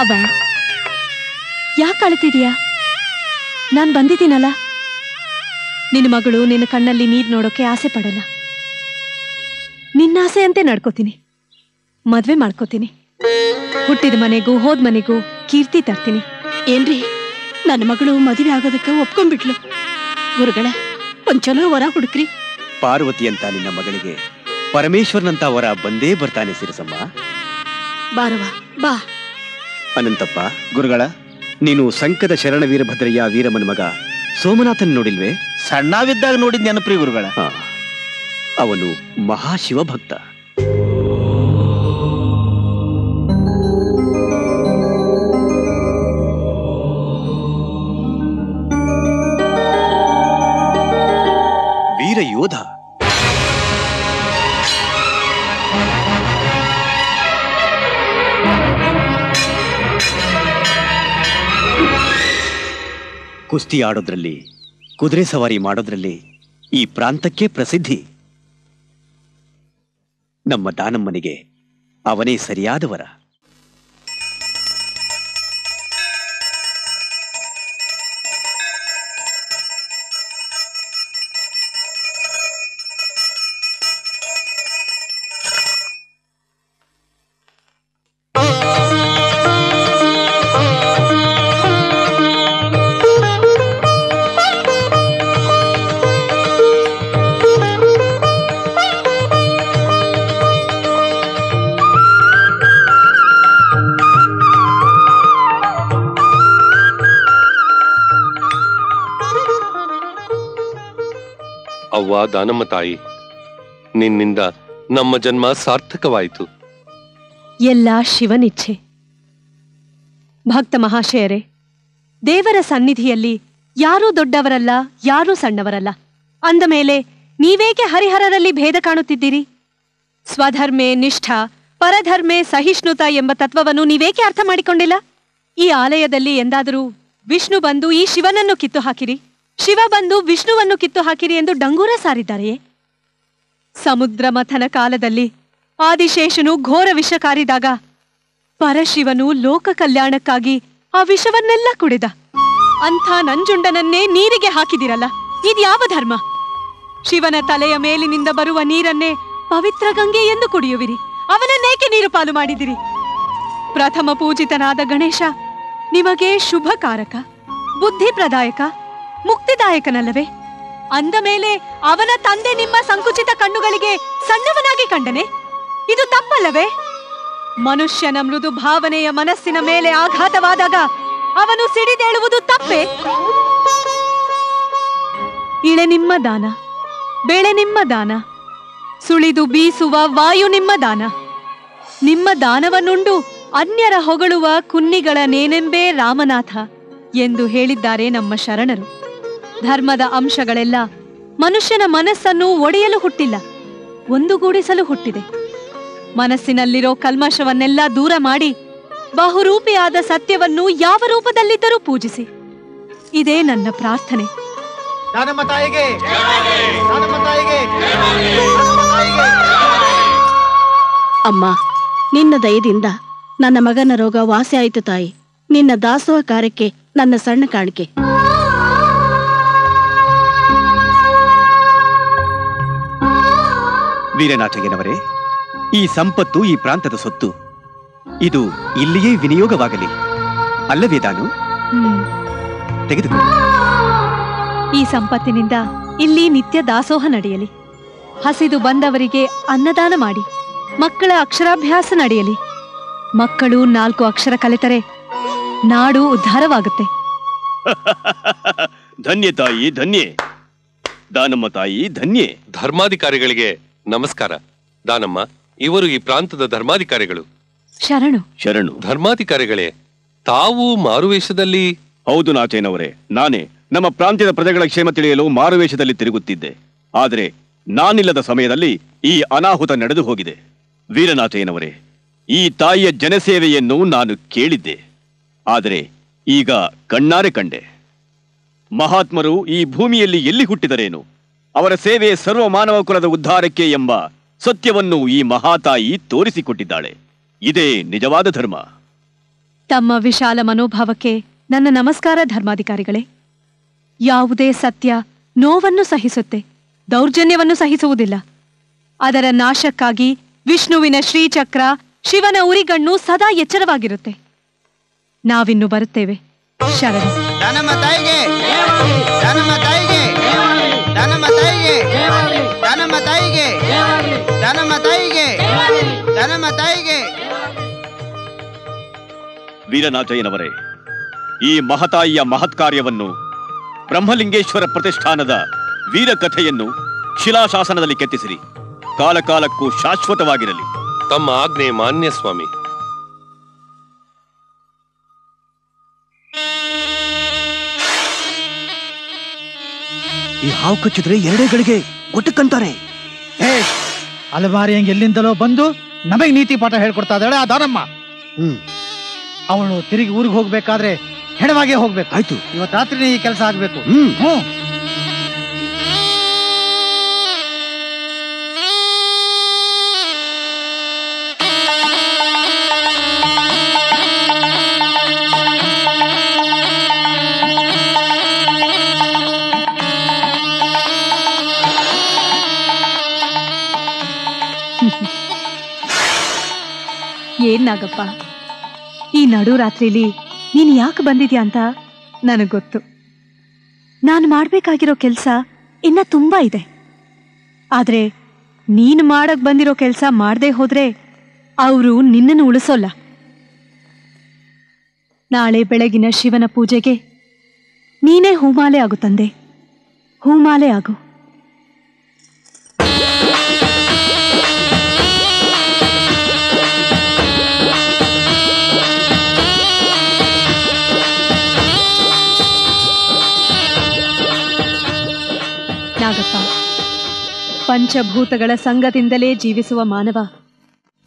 C: ಅವ್ವ, ಯಾಕೆ ಅಳ್ತಿದೀಯಾ? ನಾನ್ ಬಂದಿದ್ದೀನಲ್ಲ. ನಿನ್ನ ಮಗಳು ನಿನ್ನ ಕಣ್ಣಲ್ಲಿ ನೀರ್ ನೋಡೋಕೆ ಆಸೆ ಪಡಲ್ಲ. ನಿನ್ನ ಆಸೆಯಂತೆ ನಡ್ಕೋತೀನಿ, ಮದ್ವೆ ಮಾಡ್ಕೋತೀನಿ. ಹುಟ್ಟಿದ ಮನೆಗೂ ಹೋದ್ ಮನೆಗೂ ಕೀರ್ತಿ ತರ್ತೀನಿ.
B: ಏನ್ರಿ, ನನ್ನ ಮಗಳು ಮದುವೆ ಆಗೋದಕ್ಕೆ ಒಪ್ಕೊಂಡ್ಬಿಟ್ಲು. ಗುರುಗಳ, ಒಂದ್ ಚಲೋ ವರ ಹುಡುಕ್ರಿ.
D: ಪಾರ್ವತಿ ಅಂತ ನಿನ್ನ ಮಗಳಿಗೆ ಪರಮೇಶ್ವರನಂತ ವರ ಬಂದೇ ಬರ್ತಾನೆ ಸಿರಸಮ್ಮ.
B: ಬಾರವಾ ಬಾ.
D: ಅನಂತಪ್ಪ, ಗುರುಗಳ, ನೀನು ಸಂಕದ ಶರಣ ವೀರಭದ್ರಯ್ಯ ವೀರಮ್ಮನ ಮಗ ಸೋಮನಾಥನ್ ನೋಡಿಲ್ವೇ?
E: ಸಣ್ಣವಿದ್ದಾಗ ನೋಡಿದ್ ನೆನಪ್ರಿ ಗುರುಗಳ.
D: ಅವನು ಮಹಾಶಿವಭಕ್ತ. ವೀರ ಯೋಧ. ಕುಸ್ತಿ ಆಡೋದ್ರಲ್ಲಿ, ಕುದುರೆ ಸವಾರಿ ಮಾಡೋದ್ರಲ್ಲಿ ಈ ಪ್ರಾಂತಕ್ಕೆ ಪ್ರಸಿದ್ಧಿ. ನಮ್ಮ ದಾನಮ್ಮನಿಗೆ ಅವನೇ ಸರಿಯಾದವರ.
L: ಅವ್ವ ದಾನಮ್ಮ ತಾಯಿ, ನಿನ್ನಿಂದ ನಮ್ಮ ಜನ್ಮ ಸಾರ್ಥಕವಾಯಿತು.
C: ಎಲ್ಲ ಶಿವನಿಚ್ಛೆ. ಭಕ್ತ ಮಹಾಶಯರೇ, ದೇವರ ಸನ್ನಿಧಿಯಲ್ಲಿ ಯಾರೂ ದೊಡ್ಡವರಲ್ಲ, ಯಾರೂ ಸಣ್ಣವರಲ್ಲ ಅಂದ ಮೇಲೆ ನೀವೇಕೆ ಹರಿಹರರಲ್ಲಿ ಭೇದ ಕಾಣುತ್ತಿದ್ದೀರಿ? ಸ್ವಧರ್ಮೇ ನಿಷ್ಠ, ಪರಧರ್ಮೇ ಸಹಿಷ್ಣುತ ಎಂಬ ತತ್ವವನ್ನು ನೀವೇಕೆ ಅರ್ಥ ಮಾಡಿಕೊಂಡಿಲ್ಲ? ಈ ಆಲಯದಲ್ಲಿ ಎಂದಾದರೂ ವಿಷ್ಣು ಬಂದು ಈ ಶಿವನನ್ನು ಕಿತ್ತು ಹಾಕಿರಿ, ಶಿವ ಬಂದು ವಿಷ್ಣುವನ್ನು ಕಿತ್ತು ಹಾಕಿರಿ ಎಂದು ಡಂಗೂರ ಸಾರಿದ್ದಾರೆಯೇ? ಸಮುದ್ರ ಮಥನ ಕಾಲದಲ್ಲಿ ಆದಿಶೇಷನು ಘೋರ ವಿಷ ಕಾರಿದಾಗ ಪರಶಿವನು ಲೋಕ ಕಲ್ಯಾಣಕ್ಕಾಗಿ ಆ ವಿಷವನ್ನೆಲ್ಲ ಕುಡಿದ. ಅಂಥ ನಂಜುಂಡನನ್ನೇ ನೀರಿಗೆ ಹಾಕಿದಿರಲ್ಲ, ಇದ್ಯಾವ ಧರ್ಮ? ಶಿವನ ತಲೆಯ ಮೇಲಿನಿಂದ ಬರುವ ನೀರನ್ನೇ ಪವಿತ್ರ ಗಂಗೆ ಎಂದು ಕುಡಿಯುವಿರಿ, ಅವನನ್ನೇಕೆ ನೀರು ಪಾಲು ಮಾಡಿದಿರಿ? ಪ್ರಥಮ ಪೂಜಿತನಾದ ಗಣೇಶ ನಿಮಗೆ ಶುಭಕಾರಕ, ಬುದ್ಧಿಪ್ರದಾಯಕ, ಮುಕ್ತಿದಾಯಕನಲ್ಲವೇ? ಅಂದ ಮೇಲೆ ಅವನ ತಂದೆ ನಿಮ್ಮ ಸಂಕುಚಿತ ಕಣ್ಣುಗಳಿಗೆ ಸಣ್ಣವನಾಗಿ ಕಂಡನೆ? ಇದು ತಪ್ಪಲ್ಲವೇ? ಮನುಷ್ಯನ ಮೃದು ಭಾವನೆಯ ಮನಸ್ಸಿನ ಮೇಲೆ ಆಘಾತವಾದಾಗ ಅವನು ಸಿಡಿದೇಳುವುದು ತಪ್ಪೇ? ಇಳೆ ನಿಮ್ಮ ದಾನ, ಬೆಳೆ ನಿಮ್ಮ ದಾನ, ಸುಳಿದು ಬೀಸುವ ವಾಯು ನಿಮ್ಮ ದಾನ. ನಿಮ್ಮ ದಾನವನ್ನುಂಡು ಅನ್ಯರ ಹೊಗಳುವ ಕುನ್ನಿಗಳ ನೇನೆಂಬೇ ರಾಮನಾಥ ಎಂದು ಹೇಳಿದ್ದಾರೆ ನಮ್ಮ ಶರಣರು. ಧರ್ಮದ ಅಂಶಗಳೆಲ್ಲ ಮನುಷ್ಯನ ಮನಸ್ಸನ್ನು ಒಡೆಯಲು ಹುಟ್ಟಿಲ್ಲ, ಒಂದುಗೂಡಿಸಲು ಹುಟ್ಟಿದೆ. ಮನಸ್ಸಿನಲ್ಲಿರೋ ಕಲ್ಮಶವನ್ನೆಲ್ಲ ದೂರ ಮಾಡಿ ಬಹುರೂಪಿಯಾದ ಸತ್ಯವನ್ನು ಯಾವ ರೂಪದಲ್ಲಿದ್ದರೂ ಪೂಜಿಸಿ. ಇದೇ ನನ್ನ ಪ್ರಾರ್ಥನೆ.
M: ಅಮ್ಮ, ನಿನ್ನ ದಯದಿಂದ ನನ್ನ ಮಗನ ರೋಗ ವಾಸಿ ಆಯಿತು ತಾಯಿ. ನಿನ್ನ ದಾಸೋಹ ಕಾರ್ಯಕ್ಕೆ ನನ್ನ ಸಣ್ಣ ಕಾಣಿಕೆ.
D: ವೀರನಾಥಯ್ಯನವರೇ, ಈ ಸಂಪತ್ತು ಈ ಪ್ರಾಂತದ ಸೊತ್ತು. ಇದು ಇಲ್ಲಿಯೇ ವಿನಿಯೋಗವಾಗಲಿ ಅಲ್ಲವೇ ದಾನು? ತೆಗೆದುಕೊಳ್ಳಿ.
C: ಈ ಸಂಪತ್ತಿನಿಂದ ಇಲ್ಲಿ ನಿತ್ಯ ದಾಸೋಹ ನಡೆಯಲಿ. ಹಸಿದು ಬಂದವರಿಗೆ ಅನ್ನದಾನ ಮಾಡಿ ಮಕ್ಕಳ ಅಕ್ಷರಾಭ್ಯಾಸ ನಡೆಯಲಿ. ಮಕ್ಕಳು 4 ಅಕ್ಷರ ಕಲಿತರೆ ನಾಡು ಉದ್ಧಾರವಾಗುತ್ತೆ.
J: ಧನ್ಯ ತಾಯಿ, ಧನ್ಯೆ. ದಾನಮ್ಮ ತಾಯಿ, ಧನ್ಯೆ.
L: ಧರ್ಮಾಧಿಕಾರಿಗಳಿಗೆ ನಮಸ್ಕಾರ. ದಾನಮ್ಮ, ಇವರು ಈ ಪ್ರಾಂತದ ಧರ್ಮಾಧಿಕಾರಿಗಳು.
C: ಶರಣು.
J: ಶರಣು.
L: ಧರ್ಮಾಧಿಕಾರಿಗಳೇ, ತಾವು ಮಾರುವೇಷದಲ್ಲಿ?
J: ಹೌದು ನಾಥೇನವರೇ, ನಾನೇ ನಮ್ಮ ಪ್ರಾಂತ್ಯದ ಪ್ರಜೆಗಳ ಕ್ಷೇಮ ತಿಳಿಯಲು ಮಾರುವೇಷದಲ್ಲಿ ತಿರುಗುತ್ತಿದ್ದೆ. ಆದರೆ ನಾನಿಲ್ಲದ ಸಮಯದಲ್ಲಿ ಈ ಅನಾಹುತ ನಡೆದು ಹೋಗಿದೆ. ವೀರನಾಥೇನವರೇ, ಈ ತಾಯಿಯ ಜನಸೇವೆಯನ್ನು ನಾನು ಕೇಳಿದ್ದೆ, ಆದರೆ ಈಗ ಕಣ್ಣಾರೆ ಕಂಡೆ. ಮಹಾತ್ಮರು ಈ ಭೂಮಿಯಲ್ಲಿ ಎಲ್ಲಿ ಹುಟ್ಟಿದರೇನು? ಅವರ ಸೇವೆ ಸರ್ವ ಮಾನವ ಕುಲದ ಉದ್ಧಾರಕ್ಕೆ ಎಂಬ ಸತ್ಯವನ್ನು ಈ ಮಹಾತಾಯಿ ತೋರಿಸಿಕೊಟ್ಟಿದ್ದಾಳೆ. ಇದೇ ನಿಜವಾದ ಧರ್ಮ.
C: ತಮ್ಮ ವಿಶಾಲ ಮನೋಭಾವಕ್ಕೆ ನನ್ನ ನಮಸ್ಕಾರ ಧರ್ಮಾಧಿಕಾರಿಗಳೇ. ಯಾವುದೇ ಸತ್ಯ ನೋವನ್ನು ಸಹಿಸುತ್ತೆ, ದೌರ್ಜನ್ಯವನ್ನು ಸಹಿಸುವುದಿಲ್ಲ. ಅದರ ನಾಶಕ್ಕಾಗಿ ವಿಷ್ಣುವಿನ ಶ್ರೀಚಕ್ರ, ಶಿವನ ಉರಿಗಣ್ಣು ಸದಾ ಎಚ್ಚರವಾಗಿರುತ್ತೆ. ನಾವಿನ್ನು ಬರುತ್ತೇವೆ. ಶರಣ.
E: ದಾನಮ್ಮ ತಾಯಿಗೆ, ದಾನಮ್ಮ ತಾಯಿಗೆ, ದಾನಮ್ಮ ತಾಯಿಗೆ, ದಾನಮ್ಮ ತಾಯಿಗೆ, ದಾನಮ್ಮ ತಾಯಿಗೆ, ದಾನಮ್ಮ ತಾಯಿಗೆ.
J: ವೀರನಾಥಯ್ಯನವರೇ, ಈ ಮಹತಾಯಿಯ ಮಹತ್ಕಾರ್ಯವನ್ನು, ಬ್ರಹ್ಮಲಿಂಗೇಶ್ವರ ಪ್ರತಿಷ್ಠಾನದ ವೀರಕಥೆಯನ್ನು ಶಿಲಾಶಾಸನದಲ್ಲಿ ಕೆತ್ತಿಸಿರಿ. ಕಾಲ ಕಾಲಕ್ಕೂ ಶಾಶ್ವತವಾಗಿರಲಿ.
L: ತಮ್ಮ ಆಜ್ಞೆ ಮಾನ್ಯ ಸ್ವಾಮಿ.
D: ಈ ಹಾವು ಕಚ್ಚಿದ್ರೆ 2 ಗಳಿಗೆ ಒಟ್ಟಕ್ಕಂತಾರೆ.
N: ಅಲಮಾರಿ ಹಂಗೆ ಎಲ್ಲಿಂದಲೋ ಬಂದು ನಮಗೆ ನೀತಿ ಪಾಠ ಹೇಳ್ಕೊಡ್ತಾ ಇದ್ದಾಳೆ ಆ ದಾನಮ್ಮ. ಅವಳು ತಿರುಗಿ ಊರಿಗೆ ಹೋಗ್ಬೇಕಾದ್ರೆ ಹೆಣವಾಗೇ ಹೋಗ್ಬೇಕು.
D: ಆಯ್ತು,
N: ಇವತ್ತು ರಾತ್ರಿ ಈ ಕೆಲಸ ಆಗ್ಬೇಕು.
C: ಏನ್ ನಾಗಪ್ಪ, ಈ ನಡು ರಾತ್ರಿಲಿ ನೀನ್ ಯಾಕೆ ಬಂದಿದ್ಯಾ ಅಂತ ನನಗ್ ಗೊತ್ತು. ನಾನು ಮಾಡ್ಬೇಕಾಗಿರೋ ಕೆಲ್ಸ ಇನ್ನ ತುಂಬಾ ಇದೆ. ಆದ್ರೆ ನೀನ್ ಮಾಡಕ್ ಬಂದಿರೋ ಕೆಲ್ಸ ಮಾಡದೆ ಹೋದ್ರೆ ಅವರು ನಿನ್ನನ್ನು ಉಳಿಸೋಲ್ಲ. ನಾಳೆ ಬೆಳಗಿನ ಶಿವನ ಪೂಜೆಗೆ ನೀನೇ ಹೂಮಾಲೆ ಆಗು ತಂದೆ, ಹೂಮಾಲೆ ಆಗು. ನಾಗಪ್ಪ, ಪಂಚಭೂತಗಳ ಸಂಘದಿಂದಲೇ ಜೀವಿಸುವ ಮಾನವ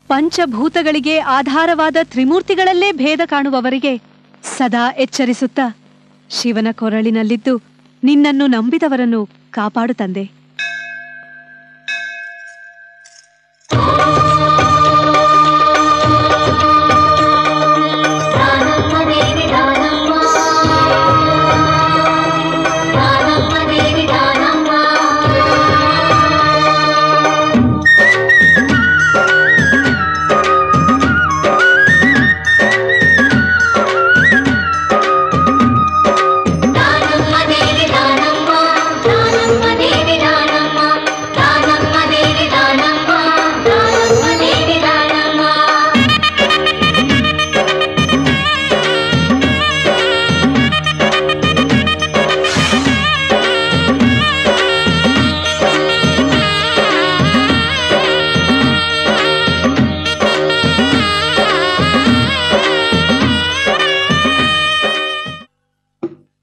C: ಪಂಚಭೂತಗಳಿಗೆ ಆಧಾರವಾದ ತ್ರಿಮೂರ್ತಿಗಳಲ್ಲೇ ಭೇದ ಕಾಣುವವರಿಗೆ ಸದಾ ಎಚ್ಚರಿಸುತ್ತಾ ಶಿವನ ಕೊರಳಿನಲ್ಲಿದ್ದು ನಿನ್ನನ್ನು ನಂಬಿದವರನ್ನು ಕಾಪಾಡು ತಂದೆ.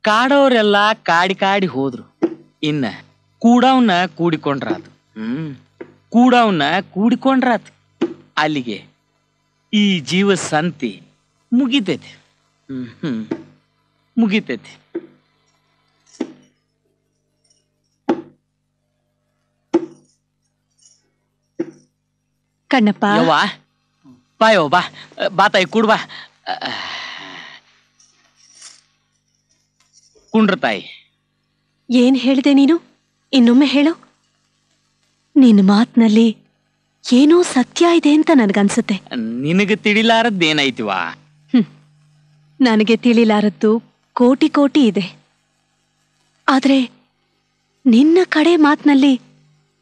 K: ಕಾಡೋರೆಲ್ಲ ಕಾಡಿ ಕಾಡಿ ಹೋದ್ರು. ಇನ್ನ ಕೂಡವನ್ನ ಕೂಡಿಕೊಂಡ್ರಾತು. ಕೂಡವನ್ನ ಕೂಡಿಕೊಂಡ್ರಾತು. ಅಲ್ಲಿಗೆ ಈ ಜೀವ ಸಂತಿ ಮುಗಿತೈತಿ. ಮುಗಿತೈತಿ.
C: ಕಣ್ಣಪ್ಪ,
K: ಬಾಯೋ ಬಾ ಬಾತಾಯಿ ಕೂಡ್ಬಾ. ಕುಂಡ್ರ ತಾಯಿ.
C: ಏನ್ ಹೇಳಿದೆ ನೀನು? ಇನ್ನೊಮ್ಮೆ ಹೇಳು. ನಿನ್ನ ಮಾತಿನಲ್ಲಿ ಏನೋ ಸತ್ಯ ಇದೆ ಅಂತ ನನಗನ್ಸುತ್ತೆ.
K: ನಿನಗೆ ತಿಳಿಲಾರದ್ದೇನೈತಿವಾ?
C: ನನಗೆ ತಿಳಿಲಾರದ್ದು ಕೋಟಿ ಕೋಟಿ ಇದೆ. ಆದ್ರೆ ನಿನ್ನ ಕಡೆ ಮಾತಿನಲ್ಲಿ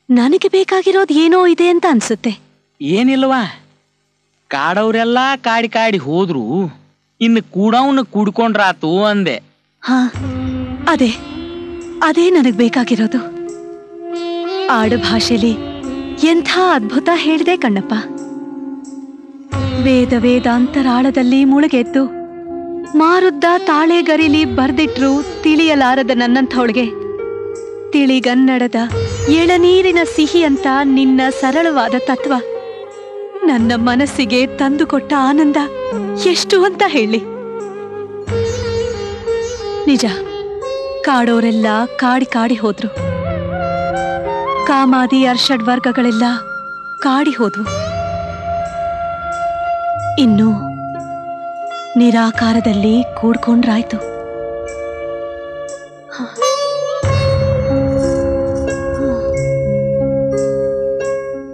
C: ನನಗೆ ಬೇಕಾಗಿರೋದು ಏನೋ ಇದೆ ಅಂತ ಅನ್ಸುತ್ತೆ.
K: ಏನಿಲ್ವಾ, ಕಾಡವ್ರೆಲ್ಲ ಕಾಡಿ ಕಾಡಿ ಹೋದ್ರು, ಇನ್ನು ಕೂಡವನ್ನ ಕೂಡ್ಕೊಂಡ್ರಾತು ಅಂದೆ.
C: ಹಾ, ಅದೇ ನನಗ್ ಬೇಕಾಗಿರೋದು. ಆಡು ಭಾಷೆಲಿ ಎಂಥ ಅದ್ಭುತ ಹೇಳಿದೆ ಕಣ್ಣಪ್ಪ. ವೇದಾಂತರಾಳದಲ್ಲಿ ಮುಳುಗೆದ್ದು ಮಾರುದ್ದ ತಾಳೆಗರಿಲಿ ಬರ್ದಿಟ್ರು ತಿಳಿಯಲಾರದ ನನ್ನಂಥವಳಿಗೆ ತಿಳಿಗನ್ನಡದ ಎಳನೀರಿನ ಸಿಹಿ ಅಂತ ನಿನ್ನ ಸರಳವಾದ ತತ್ವ ನನ್ನ ಮನಸ್ಸಿಗೆ ತಂದುಕೊಟ್ಟ ಆನಂದ ಎಷ್ಟು ಅಂತ ಹೇಳಿ. ನಿಜ, ಕಾಡೋರೆಲ್ಲ ಕಾಡಿ ಕಾಡಿ ಹೋದ್ರು. ಕಾಮಾದಿ ಅರ್ಷಡ್ ವರ್ಗಗಳೆಲ್ಲ ಕಾಡಿ ಹೋದ್ವು. ಇನ್ನು ನಿರಾಕಾರದಲ್ಲಿ ಕೂಡ್ಕೊಂಡ್ರಾಯ್ತು.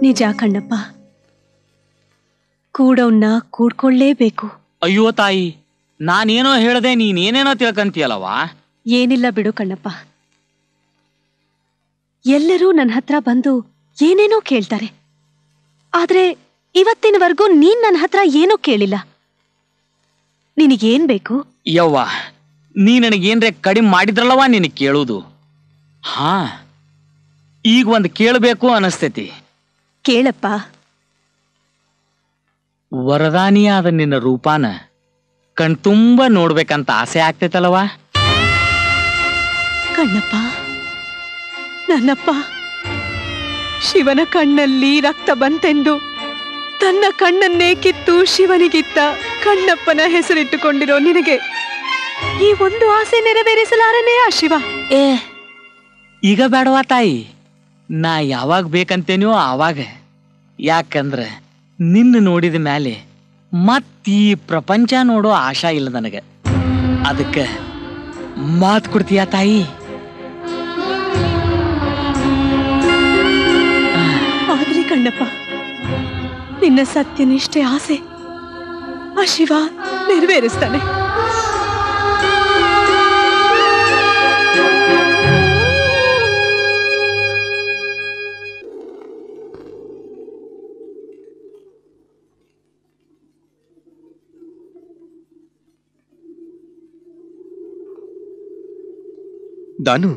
C: ನಿಜ ಕಣ್ಣಪ್ಪ, ಕೂಡವನ್ನ ಕೂಡ್ಕೊಳ್ಳೇಬೇಕು.
K: ಅಯ್ಯೋ ತಾಯಿ, ನಾನೇನೋ ಹೇಳದೆ ನೀನೇನೇನೋ ತಿಳ್ಕಂತೀಯಲ್ಲವಾ?
C: ಏನಿಲ್ಲ ಬಿಡು ಕಣ್ಣಪ್ಪ. ಎಲ್ಲರೂ ನನ್ನ ಹತ್ರ ಬಂದು ಏನೇನೋ ಕೇಳ್ತಾರೆ. ಆದ್ರೆ ಇವತ್ತಿನವರೆಗೂ ನೀನ್ ನನ್ನ ಹತ್ರ ಏನೂ ಕೇಳಿಲ್ಲ. ನಿನಗೇನ್ ಬೇಕು?
K: ಯವ್ವ, ನೀ ನನಗೇನ್ರೆ ಕಡಿಮೆ ಮಾಡಿದ್ರಲ್ಲವಾ ನಿನಗೆ ಕೇಳುವುದು. ಹಾ, ಈಗ ಒಂದ್ ಕೇಳಬೇಕು ಅನಸ್ತೈತಿ.
C: ಕೇಳಪ್ಪ.
K: ವರದಾನಿಯಾದ ನಿನ್ನ ರೂಪಾನ ಕಣ್ತುಂಬ ನೋಡ್ಬೇಕಂತ ಆಸೆ ಆಗ್ತೈತಲ್ವಾ?
C: ಕಣ್ಣಪ್ಪ, ನನ್ನಪ್ಪ, ಶಿವನ ಕಣ್ಣಲ್ಲಿ ರಕ್ತ ಬಂತೆಂದು ತನ್ನ ಕಣ್ಣನ್ನೇ ಕಿತ್ತು ಶಿವನಿಗಿತ್ತ ಕಣ್ಣಪ್ಪನ ಹೆಸರಿಟ್ಟುಕೊಂಡಿರೋ ನಿನಗೆ ಈ ಒಂದು ಆಸೆ ನೆರವೇರಿಸಲಾರನೇ ಆ ಶಿವ?
K: ಈಗ ಬೇಡವಾ ತಾಯಿ, ನಾ ಯಾವಾಗ ಬೇಕಂತೇನೋ ಆವಾಗ. ಯಾಕಂದ್ರೆ ನಿನ್ನ ನೋಡಿದ ಮೇಲೆ ಮತ್ತೀ ಪ್ರಪಂಚ ನೋಡೋ ಆಶಾ ಇಲ್ಲ ನನಗೆ. ಅದಕ್ಕೆ ಮಾತು ಕೊಡ್ತೀಯ ತಾಯಿ?
C: ಆದ್ರಿ ಕಣ್ಣಪ್ಪ, ನಿನ್ನ ಸತ್ಯನಿಷ್ಠೆ ಆಸೆ ಆ ಶಿವ ನೆರವೇರಿಸ್ತಾನೆ.
D: ದಾನು,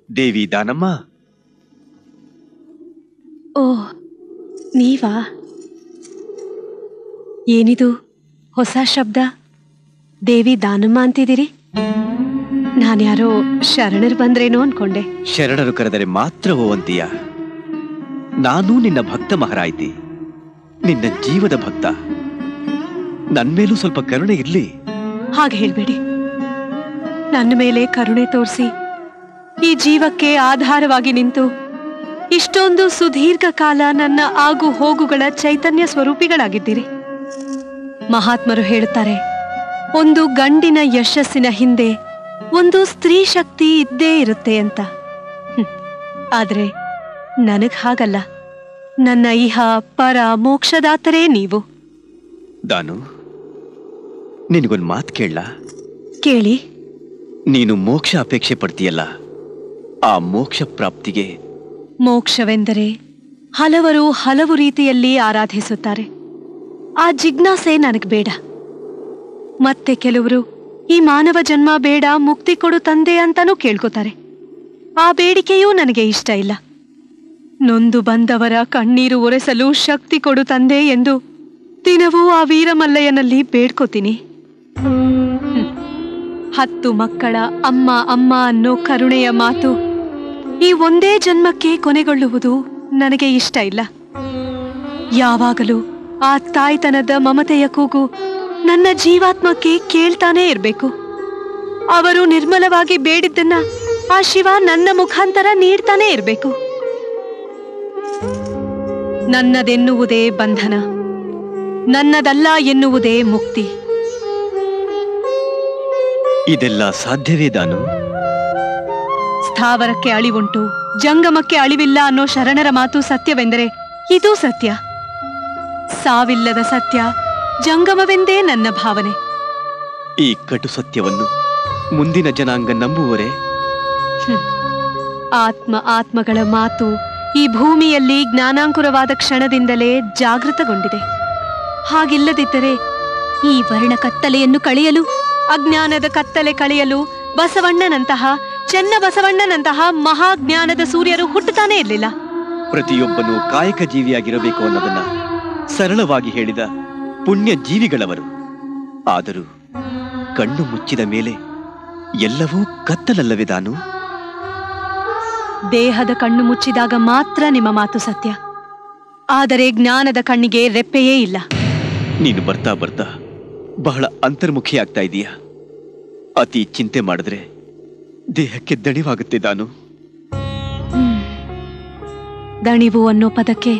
D: ದೇವಿ ದಾನಮ್ಮ.
C: ಓ, ನೀವಾ? ಏನಿದು ಹೊಸ ಶಬ್ದ? ದೇವಿ ದಾನಮ್ಮ ಅಂತಿದ್ದೀರಿ? ನಾನ್ಯಾರೋ ಶರಣರು ಬಂದ್ರೇನೋ ಅನ್ಕೊಂಡೆ.
D: ಶರಣರು ಕರೆದರೆ ಮಾತ್ರ ಹೋವಂತೀಯ? ನಾನು ನಿನ್ನ ಭಕ್ತ ಮಹಾರಾಯ್ತಿ, ನಿನ್ನ ಜೀವದ ಭಕ್ತ. ನನ್ಮೇಲೂ ಸ್ವಲ್ಪ ಕರುಣೆ ಇರ್ಲಿ.
C: ಹಾಗೆ ಹೇಳ್ಬೇಡಿ. ನನ್ನ ಮೇಲೆ ಕರುಣೆ ತೋರಿಸಿ ಈ ಜೀವಕ್ಕೆ ಆಧಾರವಾಗಿ ನಿಂತು ಇಷ್ಟೊಂದು ಸುದೀರ್ಘ ಕಾಲ ನನ್ನ ಆಗು ಹೋಗುಗಳ ಚೈತನ್ಯ ಸ್ವರೂಪಿಗಳಾಗಿದ್ದೀರಿ. ಮಹಾತ್ಮರು ಹೇಳುತ್ತಾರೆ, ಒಂದು ಗಂಡಿನ ಯಶಸ್ಸಿನ ಹಿಂದೆ ಒಂದು ಸ್ತ್ರೀ ಶಕ್ತಿ ಇದ್ದೇ ಇರುತ್ತೆ ಅಂತ. ಆದ್ರೆ ನನಗ್ ಹಾಗಲ್ಲ. ನನ್ನ ಇಹ ಪರ ಮೋಕ್ಷದಾತರೇ ನೀವು.
D: ದಾನು, ನಿನಗೊಂದು ಮಾತು ಕೇಳಲ್ಲ?
C: ಕೇಳಿ.
D: ನೀನು ಮೋಕ್ಷ ಅಪೇಕ್ಷೆ ಪಡ್ತೀಯಲ್ಲ, ಆ ಮೋಕ್ಷ ಪ್ರಾಪ್ತಿಗೆ
C: ಮೋಕ್ಷವೆಂದರೆ ಹಲವರು ಹಲವು ರೀತಿಯಲ್ಲಿ ಆರಾಧಿಸುತ್ತಾರೆ. ಆ ಜಿಜ್ಞಾಸೆ ನನಗೆ ಬೇಡ. ಮತ್ತೆ ಕೆಲವರು ಈ ಮಾನವ ಜನ್ಮ ಬೇಡ, ಮುಕ್ತಿ ಕೊಡು ತಂದೆ ಅಂತಾನೂ ಕೇಳ್ಕೊತಾರೆ. ಆ ಬೇಡಿಕೆಯೂ ನನಗೆ ಇಷ್ಟ ಇಲ್ಲ. ನೊಂದು ಬಂದವರ ಕಣ್ಣೀರು ಒರೆಸಲು ಶಕ್ತಿ ಕೊಡು ತಂದೆ ಎಂದು ದಿನವೂ ಆ ವೀರಮಲ್ಲಯ್ಯನಲ್ಲಿ ಬೇಡ್ಕೋತೀನಿ. 10 ಮಕ್ಕಳ ಅಮ್ಮ ಅಮ್ಮ ಅನ್ನೋ ಕರುಣೆಯ ಮಾತು ಈ ಒಂದೇ ಜನ್ಮಕ್ಕೆ ಕೊನೆಗೊಳ್ಳುವುದು ನನಗೆ ಇಷ್ಟ ಇಲ್ಲ. ಯಾವಾಗಲೂ ಆ ತಾಯ್ತನದ ಮಮತೆಯ ಕೂಗು ನನ್ನ ಜೀವಾತ್ಮಕ್ಕೆ ಕೇಳ್ತಾನೇ ಇರಬೇಕು. ಅವರು ನಿರ್ಮಲವಾಗಿ ಬೇಡಿದ್ದನ್ನ ಆ ಶಿವ ನನ್ನ ಮುಖಾಂತರ ನೀಡ್ತಾನೇ ಇರಬೇಕು. ನನ್ನದೆನ್ನುವುದೇ ಬಂಧನ, ನನ್ನದಲ್ಲ ಎನ್ನುವುದೇ ಮುಕ್ತಿ.
D: ಇದೆಲ್ಲ ಸಾಧ್ಯವೇ ದಾನು?
C: ಸ್ಥಾವರಕ್ಕೆ ಅಳಿವುಂಟು, ಜಂಗಮಕ್ಕೆ ಅಳಿವಿಲ್ಲ ಅನ್ನೋ ಶರಣರ ಮಾತು ಸತ್ಯವೆಂದರೆ ಇದೂ ಸತ್ಯ. ಸಾವಿಲ್ಲದ ಸತ್ಯ ಜಂಗಮವೆಂದೇ ನನ್ನ ಭಾವನೆ.
D: ಈ ಕಟು ಸತ್ಯವನ್ನು ಮುಂದಿನ ಜನಾಂಗ ನಂಬುವರೆ?
C: ಆತ್ಮಗಳ ಮಾತು ಈ ಭೂಮಿಯಲ್ಲಿ ಜ್ಞಾನಾಂಕುರವಾದ ಕ್ಷಣದಿಂದಲೇ ಜಾಗೃತಗೊಂಡಿದೆ. ಹಾಗಿಲ್ಲದಿದ್ದರೆ
G: ಈ ವರ್ಣ ಕತ್ತಲೆಯನ್ನು ಕಳೆಯಲು,
C: ಅಜ್ಞಾನದ ಕತ್ತಲೆ ಕಳೆಯಲು ಬಸವಣ್ಣನಂತಹ, ಚೆನ್ನ ಬಸವಣ್ಣನಂತಹ ಮಹಾಜ್ಞಾನದ ಸೂರ್ಯರು ಹುಟ್ಟುತ್ತಾನೇ ಇರಲಿಲ್ಲ.
D: ಪ್ರತಿಯೊಬ್ಬನು ಕಾಯಕ ಜೀವಿಯಾಗಿರಬೇಕು ಅನ್ನೋದನ್ನ ಸರಳವಾಗಿ ಹೇಳಿದ ಪುಣ್ಯ ಜೀವಿಗಳವರು. ಆದರೂ ಕಣ್ಣು ಮುಚ್ಚಿದ ಮೇಲೆ ಎಲ್ಲವೂ ಕತ್ತಲಲ್ಲವೇ ದಾನು?
C: ದೇಹದ ಕಣ್ಣು ಮುಚ್ಚಿದಾಗ ಮಾತ್ರ ನಿಮ್ಮ ಮಾತು ಸತ್ಯ. ಆದರೆ ಜ್ಞಾನದ ಕಣ್ಣಿಗೆ ರೆಪ್ಪೆಯೇ ಇಲ್ಲ.
D: ನೀನು ಬರ್ತಾ ಬರ್ತಾ ಬಹಳ ಅಂತರ್ಮುಖಿಯಾಗ್ತಾ ಇದೀಯ. ಅತಿ ಚಿಂತೆ ಮಾಡಿದ್ರೆ ದೇಹಕ್ಕೆ ದಣಿವಾಗುತ್ತೆ ದಾನು.
C: ದಣಿವು ಅನ್ನೋ ಪದಕ್ಕೆ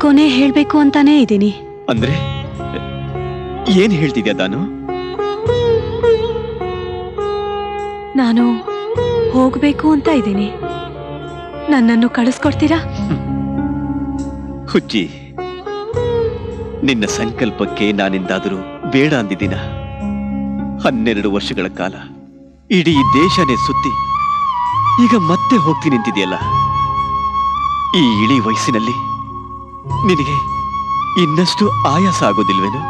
C: ಕೊನೆ ಹೇಳ್ಬೇಕು ಅಂತಾನೇ ಇದ್ದೀನಿ.
D: ಅಂದ್ರೆ ಏನ್ ಹೇಳ್ತಿದ್ಯಾ ದಾನು?
C: ನಾನು ಹೋಗ್ಬೇಕು ಅಂತ ಇದ್ದೀನಿ. ನನ್ನನ್ನು ಕಳಿಸ್ಕೊಡ್ತೀರಾ?
D: ಹುಚ್ಚಿ, ನಿನ್ನ ಸಂಕಲ್ಪಕ್ಕೆ ನಾನೆಂದಾದರೂ ಬೇಡ ಅಂದಿದ್ದೀನ? 12 ವರ್ಷಗಳ ಕಾಲ ಇಡೀ ದೇಶನೇ ಸುತ್ತಿ ಈಗ ಮತ್ತೆ ಹೋಗ್ತೀನಿ ನಿಂತಿದೆಯಲ್ಲ. ಈ ಇಳಿ ವಯಸ್ಸಿನಲ್ಲಿ ನಿನಗೆ ಇನ್ನಷ್ಟು ಆಯಾಸ ಆಗೋದಿಲ್ವೇನು?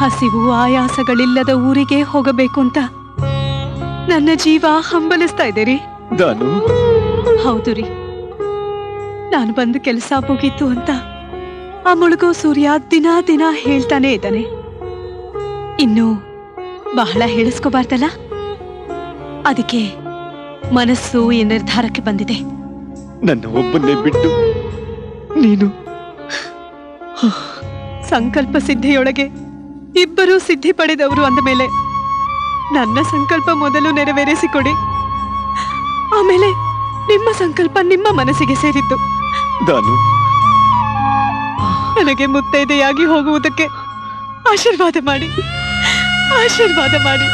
C: ಹಸಿವು ಆಯಾಸಗಳಿಲ್ಲದ ಊರಿಗೆ ಹೋಗಬೇಕು ಅಂತ ನನ್ನ ಜೀವ ಹಂಬಲಿಸ್ತಾ ಇದೆ ರೀ. ಹೌದು ರೀ, ನಾನು ಬಂದ ಕೆಲಸ ಮುಗೀತು ಅಂತ ಆ ಮುಳುಗೋ ಸೂರ್ಯ ದಿನ ಹೇಳ್ತಾನೆ ಇದ್ದಾನೆ. ಇನ್ನು ಬಹಳ ಹೇಳಿಸ್ಕೋಬಾರ್ದಲ್ಲ, ಅದಕ್ಕೆ ಮನಸ್ಸು ಈ ನಿರ್ಧಾರಕ್ಕೆ ಬಂದಿದೆ.
D: ನನ್ನ ಒಬ್ಬನ್ನೇ ಬಿಟ್ಟು ನೀನು
C: ಸಂಕಲ್ಪ ಸಿದ್ಧಿಯೊಳಗೆ ಇಬ್ಬರೂ ಸಿದ್ಧಿ ಪಡೆದವರು ಅಂದ ಮೇಲೆ ನನ್ನ ಸಂಕಲ್ಪ ಮೊದಲು ನೆರವೇರಿಸಿಕೊಡಿ, ಆಮೇಲೆ ನಿಮ್ಮ ಸಂಕಲ್ಪ ನಿಮ್ಮ ಮನಸ್ಸಿಗೆ ಸೇರಿದ್ದು. ನನಗೆ ಮುತ್ತೈದೆಯಾಗಿ ಹೋಗುವುದಕ್ಕೆ ಆಶೀರ್ವಾದ ಮಾಡಿ, ಆಶೀರ್ವಾದ ಮಾಡಿ.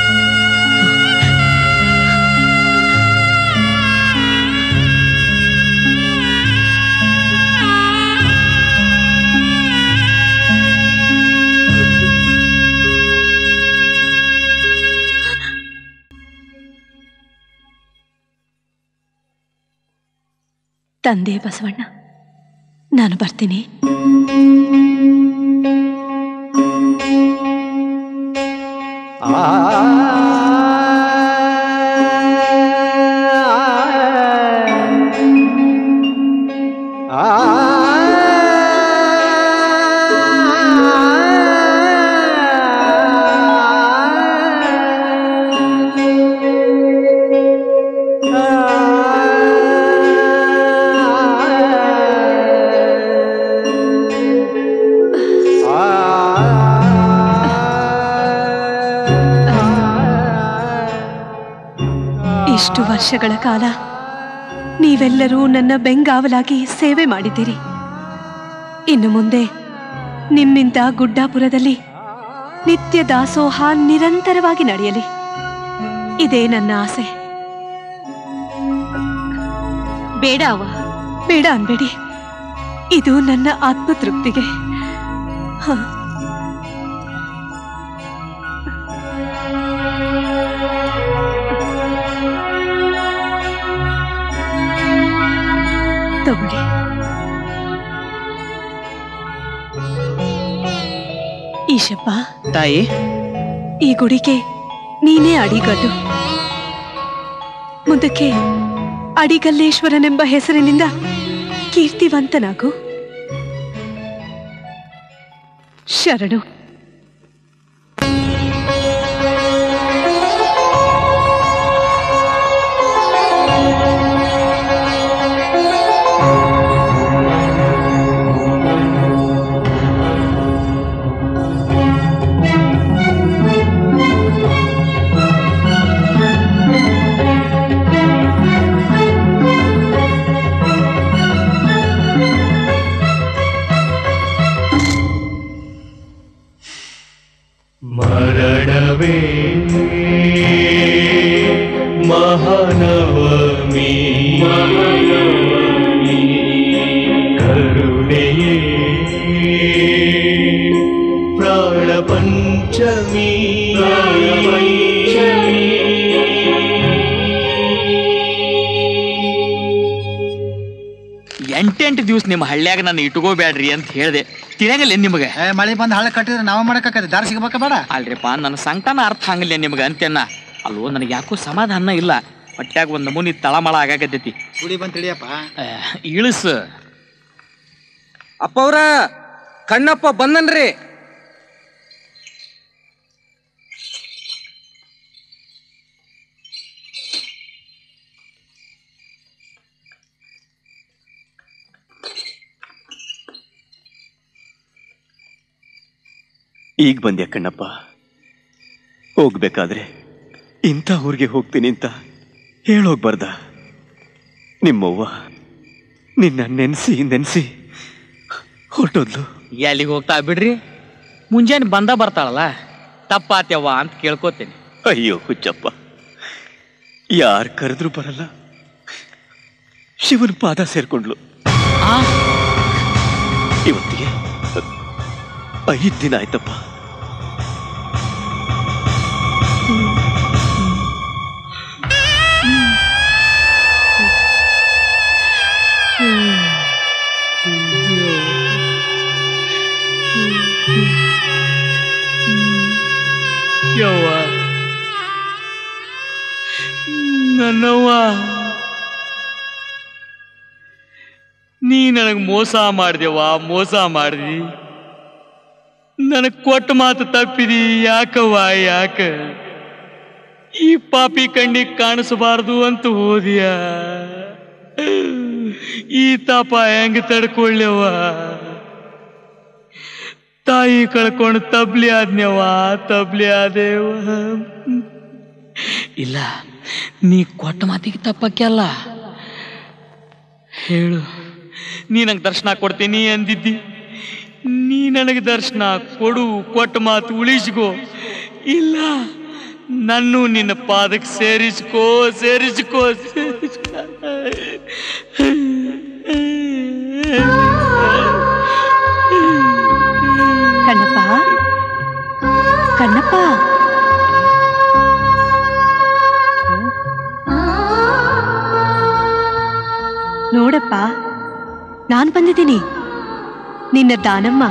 C: ತಂದೆ ಬಸವಣ್ಣ, ನಾನು ಬರ್ತೀನಿ. ಇಷ್ಟು ವರ್ಷಗಳ ಕಾಲ ನೀವೆಲ್ಲರೂ ನನ್ನ ಬೆಂಗಾವಲಾಗಿ ಸೇವೆ ಮಾಡಿದ್ದೀರಿ. ಇನ್ನು ಮುಂದೆ ನಿಮ್ಮಿಂದ ಗುಡ್ಡಾಪುರದಲ್ಲಿ ನಿತ್ಯ ದಾಸೋಹ ನಿರಂತರವಾಗಿ ನಡೆಯಲಿ, ಇದೇ ನನ್ನ ಆಸೆ.
I: ಬೇಡ ಅವ್ವ,
C: ಬೇಡ ಅನ್ಬೇಡಿ, ಇದು ನನ್ನ ಆತ್ಮತೃಪ್ತಿಗೆ. ತಗೊಳ್ಳಿ. ಈಶಪ್ಪ
K: ತಾಯಿ,
C: ಈ ಗುಡಿಗೆ ನೀನೇ ಅಡಿಗಲ್ಲು. ಮುಂದಕ್ಕೆ ಅಡಿಗಲ್ಲೇಶ್ವರನೆಂಬ ಹೆಸರಿನಿಂದ ಕೀರ್ತಿವಂತನಾಗು. ಶರಣು.
O: ಮರಣವೇ ಮಹಾನವಮಿ, ಕರುಣೆಯೇ ಪ್ರಾಣ ಪಂಚಮಿ.
K: ಎಂಟೆಂಟು ದಿವ್ಸ ನಿಮ್ಮ ಹಳ್ಳಿಯಾಗ ನಾನು ಇಟ್ಕೋಬೇಡ್ರಿ ಅಂತ ಹೇಳಿದೆ. ತಿಳಂಗಿಲ್ಲ ನಿಮಗೆ?
N: ಮಳೆ ಬಂದು ಹಳ್ಳ ಕಟ್ಟಿದ್ರೆ ನಾವ ಮಾಡಕ್ಕಾಗತ್ತೆ, ದಾರಿ ಸಿಗಬೇಕ ಬೇಡ?
K: ಅಲ್ರಿಪ್ಪ, ನನ್ನ ಸಂಕಟನ ಅರ್ಥ ಆಗಲಿಲ್ಲ ನಿಮ್ಗೆ ಅಂತೇನ. ಅಲ್ವೋ, ನನಗೆ ಯಾಕೋ ಸಮಾಧಾನ ಇಲ್ಲ. ಹೊಟ್ಯಾಗ ಒಂದು ನಮೂನಿ ತಳಮಳ ಆಗಾಕತ್ತೈತಿ.
N: ಗುಡಿ ಬಂದು ತಿಳಿಯಪ್ಪ.
K: ಇಳಿಸು.
P: ಅಪ್ಪ ಅವ್ರ ಕಣ್ಣಪ್ಪ ಬಂದನ್ರಿ.
D: ಈಗ ಬಂದ್ಯಾ ಕಣ್ಣಪ್ಪ? ಹೋಗ್ಬೇಕಾದ್ರೆ ಇಂಥ ಊರಿಗೆ ಹೋಗ್ತೀನಿ ಅಂತ ಹೇಳೋಗ್ಬಾರ್ದ? ನಿಮ್ಮವ್ವ ನಿನ್ನ ನೆನ್ಸಿ ಹೊರಟೋದ್ಲು.
K: ಎಲ್ಲಿಗೆ ಹೋಗ್ತಾ ಬಿಡ್ರಿ, ಮುಂಜಾನೆ ಬಂದ ಬರ್ತಾಳಲ್ಲ, ತಪ್ಪಾತ್ಯವ್ವ ಅಂತ ಕೇಳ್ಕೊತೀನಿ.
D: ಅಯ್ಯೋ ಹುಚ್ಚಪ್ಪ, ಯಾರು ಕರೆದ್ರು ಬರಲ್ಲ, ಶಿವನ ಪಾದ ಸೇರ್ಕೊಂಡ್ಲು. ಇವತ್ತಿಗೆ 5 ದಿನ ಆಯ್ತಪ್ಪ.
K: ನನ್ನವ್ವ ನೀ ನನಗೆ ಮೋಸ ಮಾಡಿದೆವ್ವ, ಮೋಸ ಮಾಡಿದಿ. ನನಗೆ ಕೊಟ್ಟ ಮಾತು ತಪ್ಪಿದಿ. ಯಾಕವ್ವ ಯಾಕ ಈ ಪಾಪಿ ಕಣ್ಣಿಗೆ ಕಾಣಿಸಬಾರ್ದು ಅಂತ ಹೋದಿಯ? ಈ ತಾಪ ಹೆಂಗ ತಡ್ಕೊಳ್ಳ್ಯವ್ವ? ತಾಯಿ ಕಳ್ಕೊಂಡು ತಬ್ಲಿ ಆದ್ನ್ಯವ್ವ, ತಬ್ಲಿ ಆದೇವ. ಇಲ್ಲ, ನೀ ಕೊಟ್ಟ ಮಾತಿಗೆ ತಪ್ಪಕ್ಕೆಲ್ಲ. ಹೇಳು, ನೀ ನಂಗೆ ದರ್ಶನ ಕೊಡ್ತೀನಿ ಅಂದಿದ್ದಿ. ನೀ ನನಗೆ ದರ್ಶನ ಕೊಡು, ಕೊಟ್ಟ ಮಾತು ಉಳಿಸ್ಕೋ. ಇಲ್ಲ, ನನ್ನೂ ನಿನ್ನ ಪಾದಕ್ಕೆ ಸೇರಿಸ್ಕೋ, ಸೇರಿಸ್ಕೋ, ಸೇರಿಸ್ಕೋ.
C: ಕಣ್ಣಪ್ಪ, ಕಣ್ಣಪ್ಪ, ನೋಡಪ್ಪ, ನಾನ್ ಬಂದಿದ್ದೀನಿ, ನಿನ್ನ ದಾನಮ್ಮ.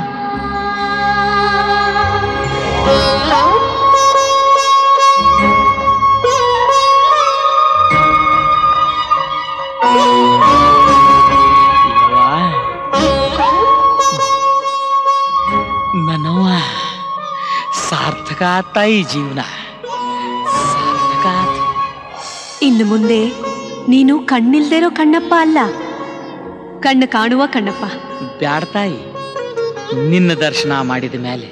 K: ನನ್ನವ್ವ, ಸಾರ್ಥಕ ಆತ ಈ ಜೀವನ, ಸಾರ್ಥಕ ಆತ.
C: ಇನ್ನು ಮುಂದೆ ನೀನು ಕಣ್ಣಿಲ್ದಿರೋ ಕಣ್ಣಪ್ಪ ಅಲ್ಲ, ಕಣ್ಣು ಕಾಣುವ ಕಣ್ಣಪ್ಪ.
K: ಬ್ಯಾಡ್ತಾಯಿ, ನಿನ್ನ ದರ್ಶನ ಮಾಡಿದ ಮೇಲೆ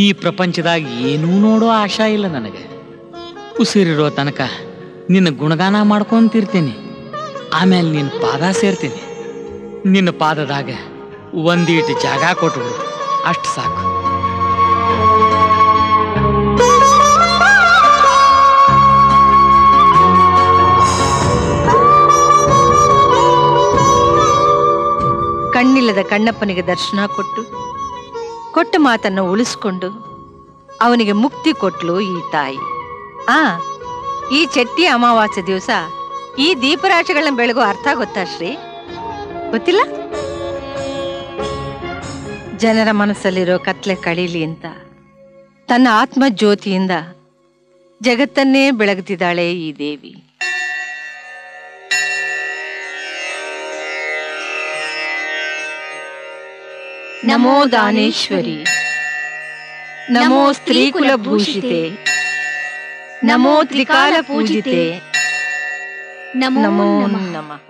K: ಈ ಪ್ರಪಂಚದಾಗ ಏನೂ ನೋಡೋ ಆಶಾ ಇಲ್ಲ ನನಗೆ. ಉಸಿರಿರೋ ತನಕ ನಿನ್ನ ಗುಣಗಾನ ಮಾಡ್ಕೊಂತಿರ್ತೀನಿ. ಆಮೇಲೆ ನಿನ್ನ ಪಾದ ಸೇರ್ತೀನಿ. ನಿನ್ನ ಪಾದದಾಗ ಒಂದೀಟು ಜಾಗ ಕೊಟ್ಬಿಡು, ಅಷ್ಟು ಸಾಕು.
F: ಕಣ್ಣಿಲ್ಲದ ಕಣ್ಣಪ್ಪನಿಗೆ ದರ್ಶನ ಕೊಟ್ಟು ಕೊಟ್ಟ ಮಾತನ್ನು ಉಳಿಸ್ಕೊಂಡು ಅವನಿಗೆ ಮುಕ್ತಿ ಕೊಟ್ಲು ಈ ತಾಯಿ. ಈ ಚಟ್ಟಿ ಅಮಾವಾಸ್ಯೆ ದಿವಸ ಈ ದೀಪರಾಶಿಗಳನ್ನ ಬೆಳಗೋ ಅರ್ಥ ಗೊತ್ತಾ ಶ್ರೀ? ಗೊತ್ತಿಲ್ಲ? ಜನರ ಮನಸ್ಸಲ್ಲಿರೋ ಕತ್ಲೆ ಕಳೀಲಿ ಅಂತ ತನ್ನ ಆತ್ಮ ಜ್ಯೋತಿಯಿಂದ ಜಗತ್ತನ್ನೇ ಬೆಳಗುತ್ತಿದ್ದಾಳೆ ಈ ದೇವಿ. ನಮೋ ದಾನೇಶ್ವರಿ, ನಮೋ ಸ್ತ್ರೀಕುಲ ಭೂಷಿತೆ, ನಮೋ ತ್ರಿಕಾಲ ಪೂಜಿತೆ, ನಮೋ ನಮಃ.